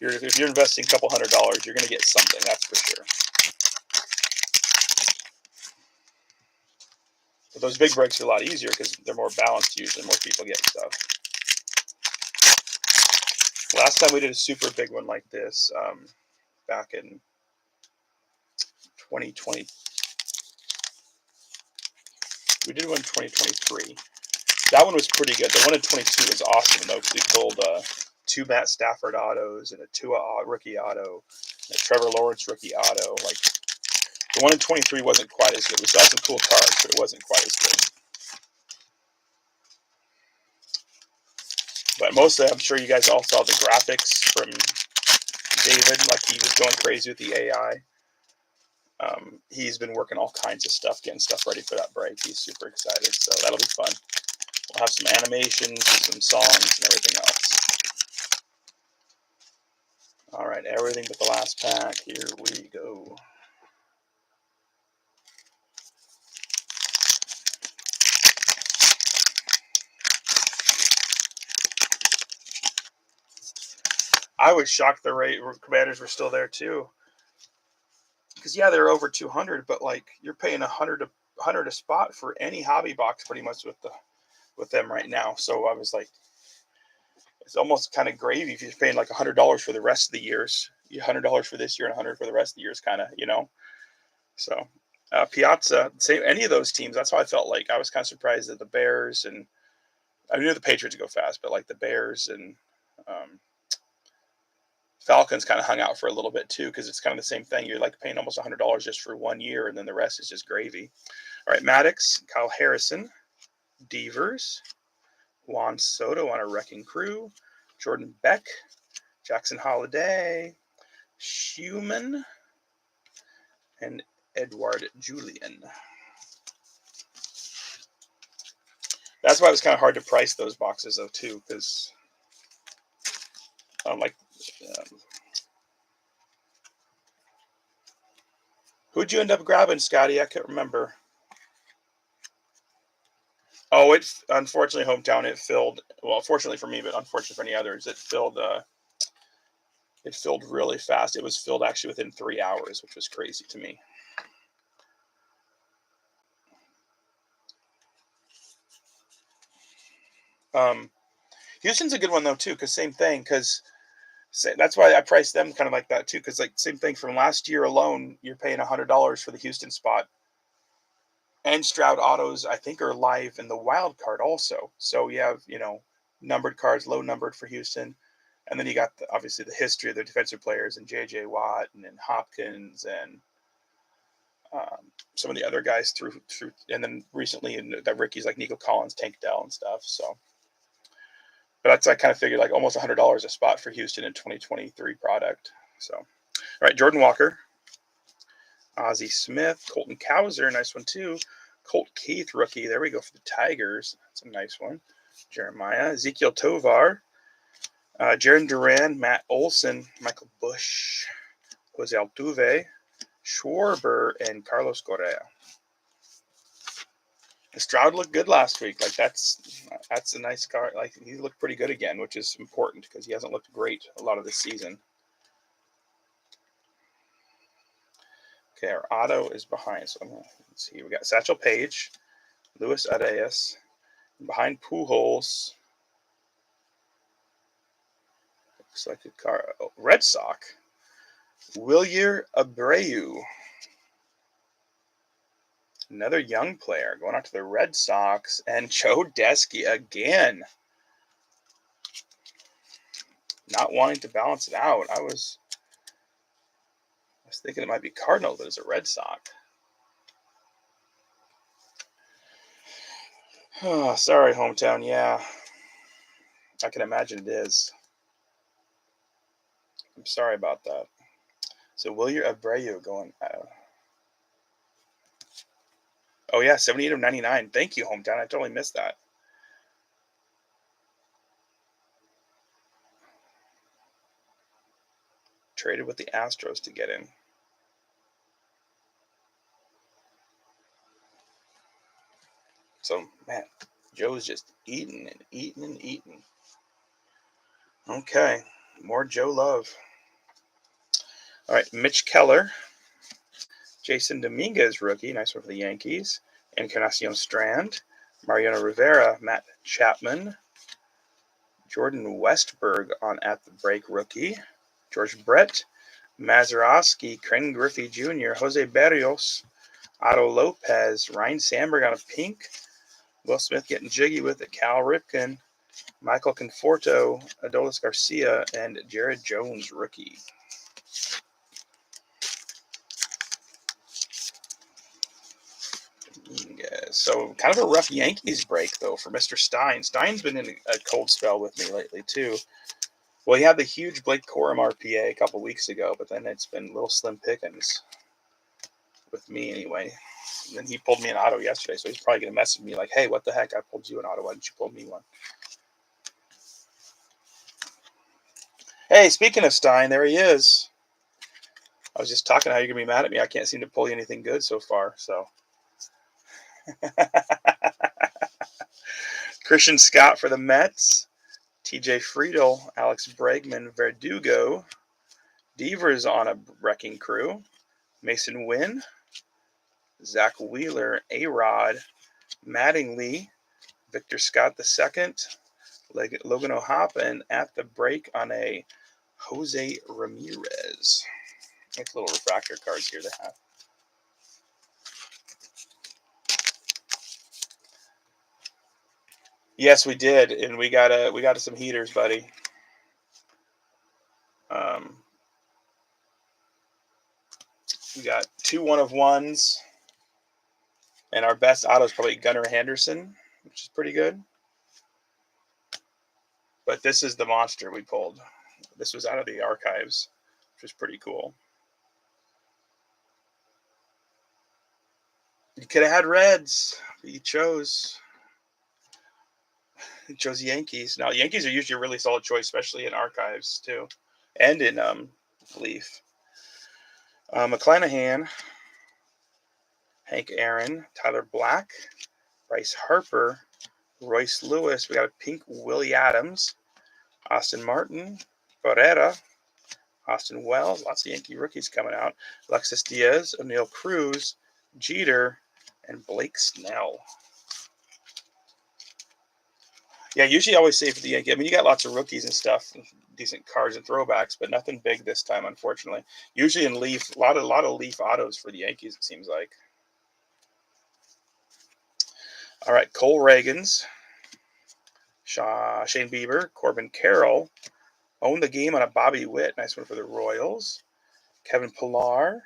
Speaker 1: if you're investing a couple $100, you're going to get something, that's for sure. But those big breaks are a lot easier because they're more balanced usually. More people get stuff. Last time we did a super big one like this, back in 2020. We did one in 2023. That one was pretty good. The one in 22 was awesome though because we pulled 2 Matt Stafford autos and a Tua rookie auto, and a Trevor Lawrence rookie auto. Like the one in 23 wasn't quite as good. We saw some cool cards, but it wasn't quite as good. But mostly, I'm sure you guys all saw the graphics from David. Like he was going crazy with the AI. He's been working all kinds of stuff, getting stuff ready for that break. He's super excited, so that'll be fun. We'll have some animations, some songs, and everything else. All right, everything but the last pack. Here we go. I was shocked the Commanders were still there too. Because yeah, they're over 200, but like you're paying 100 a spot for any hobby box pretty much with them right now. So I was like, it's almost kind of gravy if you're paying like $100 for the rest of the years. $100 for this year and 100 for the rest of the years, kind of, So Piazza, same any of those teams. That's how I felt like. I was kind of surprised that the Bears and I knew the Patriots would go fast, but like the Bears and Falcons kind of hung out for a little bit too because it's kind of the same thing. You're like paying almost $100 just for 1 year, and then the rest is just gravy. All right, Maddox, Kyle Harrison, Devers, Juan Soto on a wrecking crew, Jordan Beck, Jackson Holiday, Schumann, and Edward Julian. That's why it was kind of hard to price those boxes though too, because who'd you end up grabbing, Scotty? I can't remember. Oh, unfortunately hometown it filled. Well, fortunately for me, but unfortunately for any others, it filled. It filled really fast. It was filled actually within 3 hours, which was crazy to me. Houston's a good one though too, because same thing. Because that's why I priced them kind of like that too. Because like same thing from last year alone, you're paying $100 for the Houston spot. And Stroud autos, I think, are live in the wild card also. So you have numbered cards, low numbered for Houston, And then you got obviously the history of the defensive players and J.J. Watt and Hopkins and some of the other guys through, and then recently the rookies like Nico Collins, Tank Dell, and stuff. So, but I kind of figured like almost $100 a spot for Houston in 2023 product. So, all right, Jordan Walker, Ozzie Smith, Colton Cowser, nice one too. Colt Keith rookie, there we go for the Tigers. That's a nice one. Jeremiah, Ezekiel Tovar, Jaron Duran, Matt Olson, Michael Bush, Jose Altuve, Schwarber, and Carlos Correa. Stroud looked good last week. Like that's a nice card. Like he looked pretty good again, which is important because he hasn't looked great a lot of this season. Okay, our auto is behind. So let's see. We got Satchel Paige, Luis Arias, behind Pujols. Looks like a car. Oh, Red Sox. Wilyer Abreu. Another young player going out to the Red Sox. And Joe Desky again. Not wanting to balance it out. I was thinking it might be Cardinals, but it's a Red Sox. Oh, sorry, hometown. Yeah, I can imagine it is. I'm sorry about that. So Wilyer Abreu going. Oh yeah, 78 of 99. Thank you, hometown. I totally missed that. Traded with the Astros to get in. So, man, Joe's just eating and eating and eating. Okay, more Joe love. All right, Mitch Keller. Jason Dominguez, rookie. Nice one for the Yankees. Encarnacion Strand. Mariano Rivera. Matt Chapman. Jordan Westberg on At the Break, rookie. George Brett. Mazeroski. Ken Griffey Jr. Jose Berrios. Otto Lopez. Ryan Sandberg on a pink. Will Smith getting jiggy with it. Cal Ripken. Michael Conforto. Adolis Garcia. And Jared Jones, rookie. So kind of a rough Yankees break, though, for Mr. Stein. Stein's been in a cold spell with me lately, too. Well, he had the huge Blake Corum RPA a couple weeks ago, but then it's been little slim pickings with me anyway. And then he pulled me an auto yesterday, so he's probably going to message me like, hey, what the heck? I pulled you an auto. Why didn't you pull me one? Hey, speaking of Stein, there he is. I was just talking how you're going to be mad at me. I can't seem to pull you anything good so far, so. Christian Scott for the Mets. TJ Friedel, Alex Bregman, Verdugo. Devers on a wrecking crew. Mason Wynn. Zach Wheeler, A-Rod. Mattingly. Victor Scott II. Logan O'Hoppen at the break on a Jose Ramirez. Nice little refractor cards here they have. Yes, we did, and we got some heaters, buddy. We got 2 1-of-1s, and our best auto is probably Gunnar Henderson, which is pretty good. But this is the monster we pulled. This was out of the archives, which was pretty cool. You could have had Reds, but you chose Yankees. Now, Yankees are usually a really solid choice, especially in archives, too, and in Leaf. McClanahan, Hank Aaron, Tyler Black, Bryce Harper, Royce Lewis. We got a pink Willie Adams, Austin Martin, Barrera, Austin Wells. Lots of Yankee rookies coming out. Alexis Diaz, O'Neill Cruz, Jeter, and Blake Snell. Yeah, usually I always say for the Yankees. I mean, you got lots of rookies and stuff, decent cards and throwbacks, but nothing big this time, unfortunately. Usually in Leaf, a lot of Leaf autos for the Yankees, it seems like. All right, Cole Reagans, Shane Bieber, Corbin Carroll, Own the game on a Bobby Witt. Nice one for the Royals. Kevin Pillar.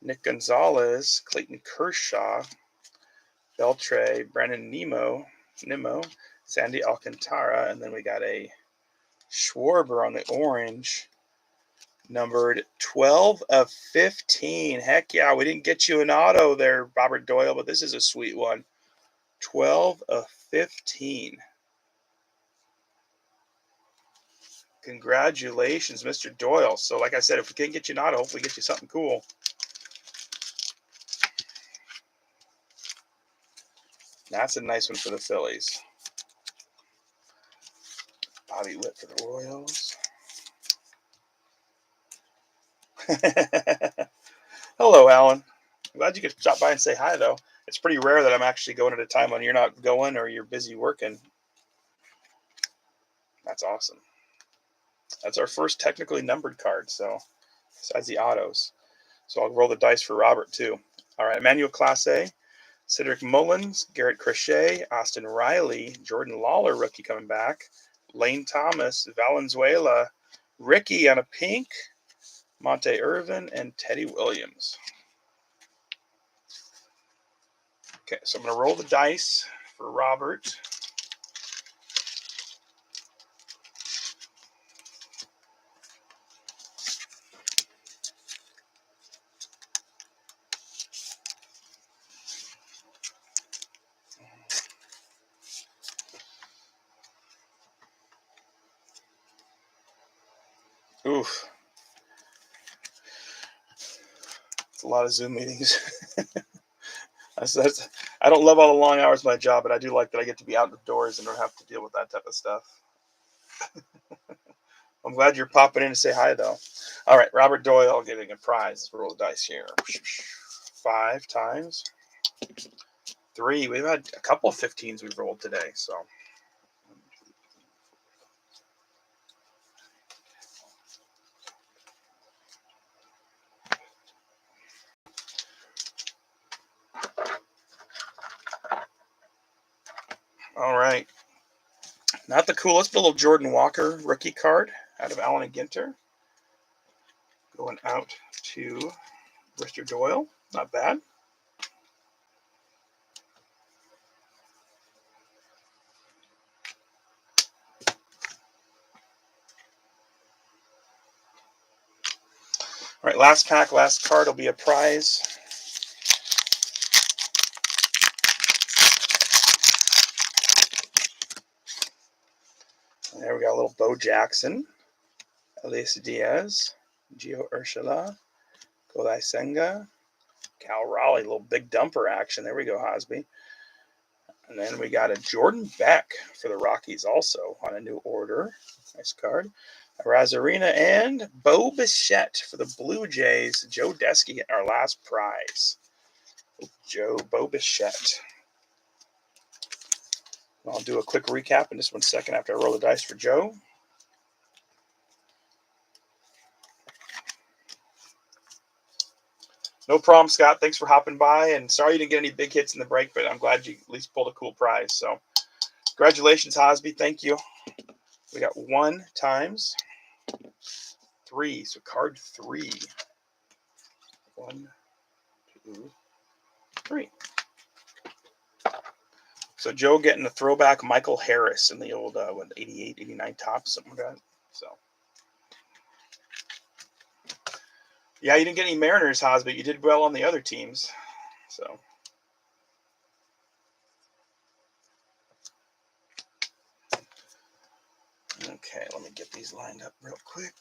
Speaker 1: Nick Gonzalez. Clayton Kershaw. Beltre. Brandon Nimmo. Sandy Alcantara. And then we got a Schwarber on the orange. Numbered 12 of 15. Heck yeah, we didn't get you an auto there, Robert Doyle, but this is a sweet one. 12 of 15. Congratulations, Mr. Doyle. So like I said, if we can't get you an auto, hopefully get you something cool. That's a nice one for the Phillies. Bobby Witt for the Royals. Hello, Alan. I'm glad you could stop by and say hi, though. It's pretty rare that I'm actually going at a time when you're not going or you're busy working. That's awesome. That's our first technically numbered card, so besides the autos. So I'll roll the dice for Robert, too. All right, Emmanuel Clase, Cedric Mullins, Garrett Crochet, Austin Riley, Jordan Lawler, rookie coming back, Lane Thomas, Valenzuela, Ricky on a pink, Monte Irvin, and Teddy Williams. Okay, so I'm going to roll the dice for Robert. Oof. It's a lot of Zoom meetings. I don't love all the long hours of my job, but I do like that I get to be out the doors and don't have to deal with that type of stuff. I'm glad you're popping in to say hi, though. All right, Robert Doyle getting a prize. Let's roll the dice here. 5 times. 3. We've had a couple of 15s we've rolled today, so. All right. Not the coolest, but a little Jordan Walker rookie card out of Allen and Ginter. Going out to Mr. Doyle. Not bad. All right, last pack, last card will be a prize. There we got a little Bo Jackson, Elias Diaz, Gio Urshela, Kodai Senga, Cal Raleigh, little big dumper action. There we go, Hosby. And then we got a Jordan Beck for the Rockies also on a new order. Nice card. Razarina and Bo Bichette for the Blue Jays. Joe Desky getting our last prize. Bo Bichette. I'll do a quick recap in just 1 second after I roll the dice for Joe. No problem, Scott. Thanks for hopping by. And sorry you didn't get any big hits in the break, but I'm glad you at least pulled a cool prize. So congratulations, Hosby. Thank you. We got 1 times 3. So card 3. 1, 2, 3. So Joe getting a throwback Michael Harris in the old 88, 89 Topps, something like that. So yeah, you didn't get any Mariners, Haas, but you did well on the other teams. So okay, let me get these lined up real quick.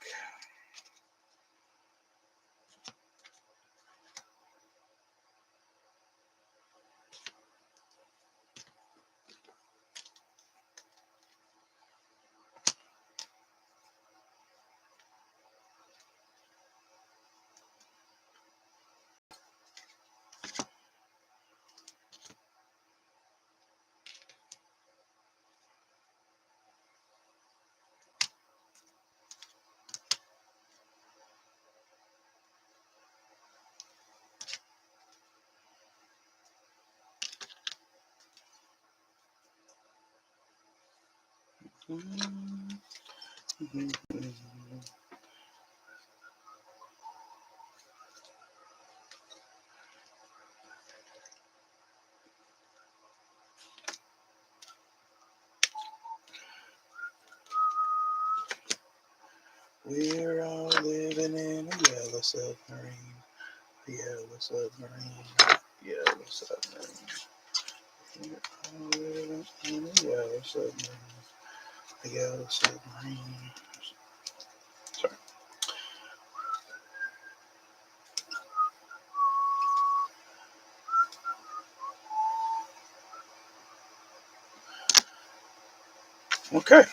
Speaker 1: We're all living in a yellow submarine. A yellow submarine. Yellow submarine. We're all living in a yellow submarine. A yellow submarine. Sorry. Okay.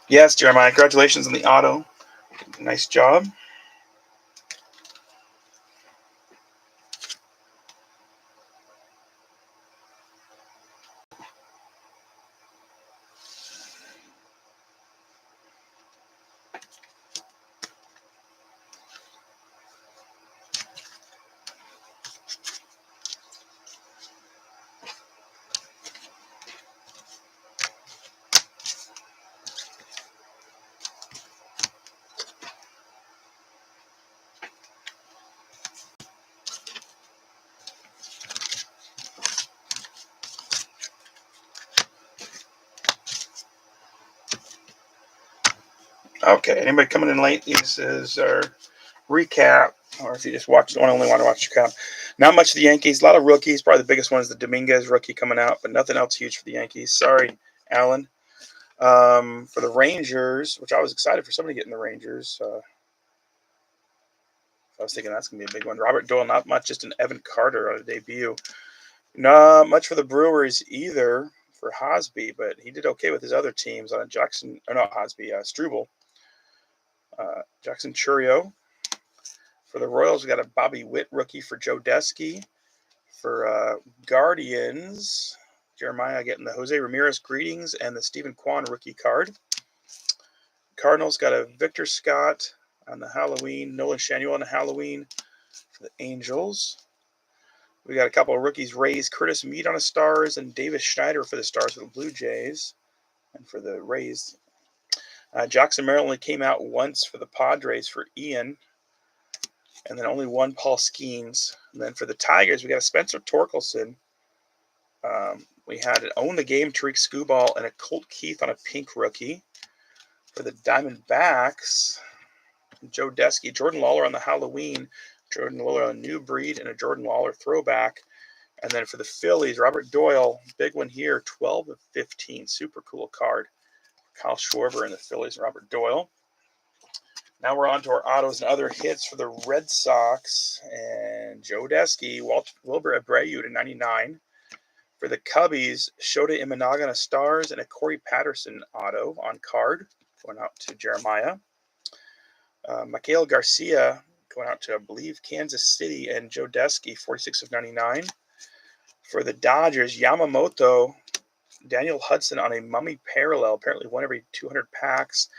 Speaker 1: Yes, Jeremiah. Congratulations on the auto. Nice job. Okay. Anybody coming in late? This is our recap, or if you just only want to watch your cap. Not much of the Yankees. A lot of rookies. Probably the biggest one is the Dominguez rookie coming out, but nothing else huge for the Yankees. Sorry, Alan. For the Rangers, which I was excited for somebody getting the Rangers. I was thinking that's going to be a big one. Robert Doyle, not much. Just an Evan Carter on a debut. Not much for the Brewers either for Hosby, but he did okay with his other teams on Jackson, or not Hosby, Struble. Jackson Churio. For the Royals, we got a Bobby Witt rookie for Joe Desky. For Guardians, Jeremiah getting the Jose Ramirez greetings and the Stephen Kwan rookie card. Cardinals got a Victor Scott on the Halloween, Nolan Shanuel on the Halloween for the Angels. We got a couple of rookies, Rays, Curtis Mead on the Stars and Davis Schneider for the Stars for the Blue Jays. And for the Rays, Jackson Merrill only came out once for the Padres for Ian. And then only one Paul Skeens. And then for the Tigers, we got a Spencer Torkelson. We had an Own the Game, Tariq Skubal, and a Colt Keith on a pink rookie. For the Diamondbacks, Joe Desky, Jordan Lawler on the Halloween, Jordan Lawler on a New Breed, and a Jordan Lawler throwback. And then for the Phillies, Robert Doyle, big one here, 12 of 15. Super cool card. Kyle Schwarber and the Phillies, Robert Doyle. Now we're on to our autos and other hits for the Red Sox. And Joe Desky, Wilbur Abreu to 99. For the Cubbies, Shota Imanaga on a Stars and a Corey Patterson auto on card. Going out to Jeremiah. Mikael Garcia going out to, I believe, Kansas City and Joe Desky, 46 of 99. For the Dodgers, Yamamoto, Daniel Hudson on a Mummy Parallel, apparently one every 200 packs,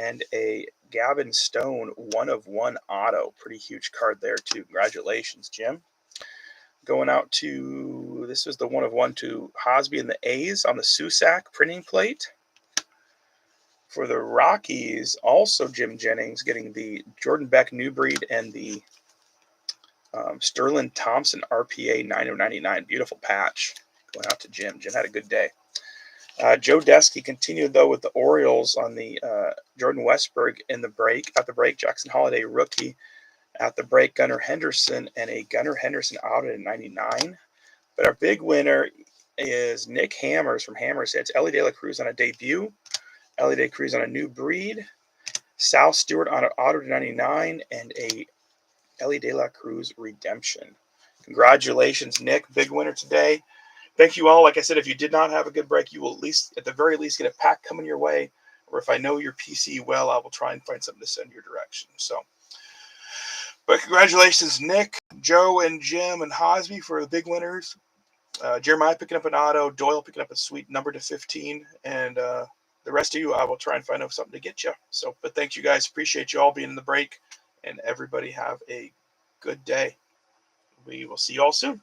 Speaker 1: and a Gavin Stone 1/1 auto. Pretty huge card there, too. Congratulations, Jim. Going out to, this was the 1/1 to Hosby and the A's on the Susac printing plate. For the Rockies, also Jim Jennings getting the Jordan Beck New Breed and the Sterling Thompson RPA 9/99. Beautiful patch. Going out to Jim. Jim had a good day. Joe Desky continued, though, with the Orioles on the Jordan Westberg at the break. Jackson Holiday rookie at the break. Gunnar Henderson and a Gunnar Henderson auto at 99. But our big winner is Nick Hammers from Hammers. It's Ellie De La Cruz on a debut. Ellie De La Cruz on a New Breed. Sal Stewart on an auto to 99. And a Ellie De La Cruz redemption. Congratulations, Nick. Big winner today. Thank you all. Like I said, if you did not have a good break, you will at the very least, get a pack coming your way. Or if I know your PC well, I will try and find something to send your direction. So, but congratulations, Nick, Joe, and Jim, and Hosby for the big winners. Jeremiah picking up an auto, Doyle picking up a sweet number to 15, and the rest of you, I will try and find out something to get you. So, but thanks, you guys. Appreciate you all being in the break, and everybody have a good day. We will see you all soon.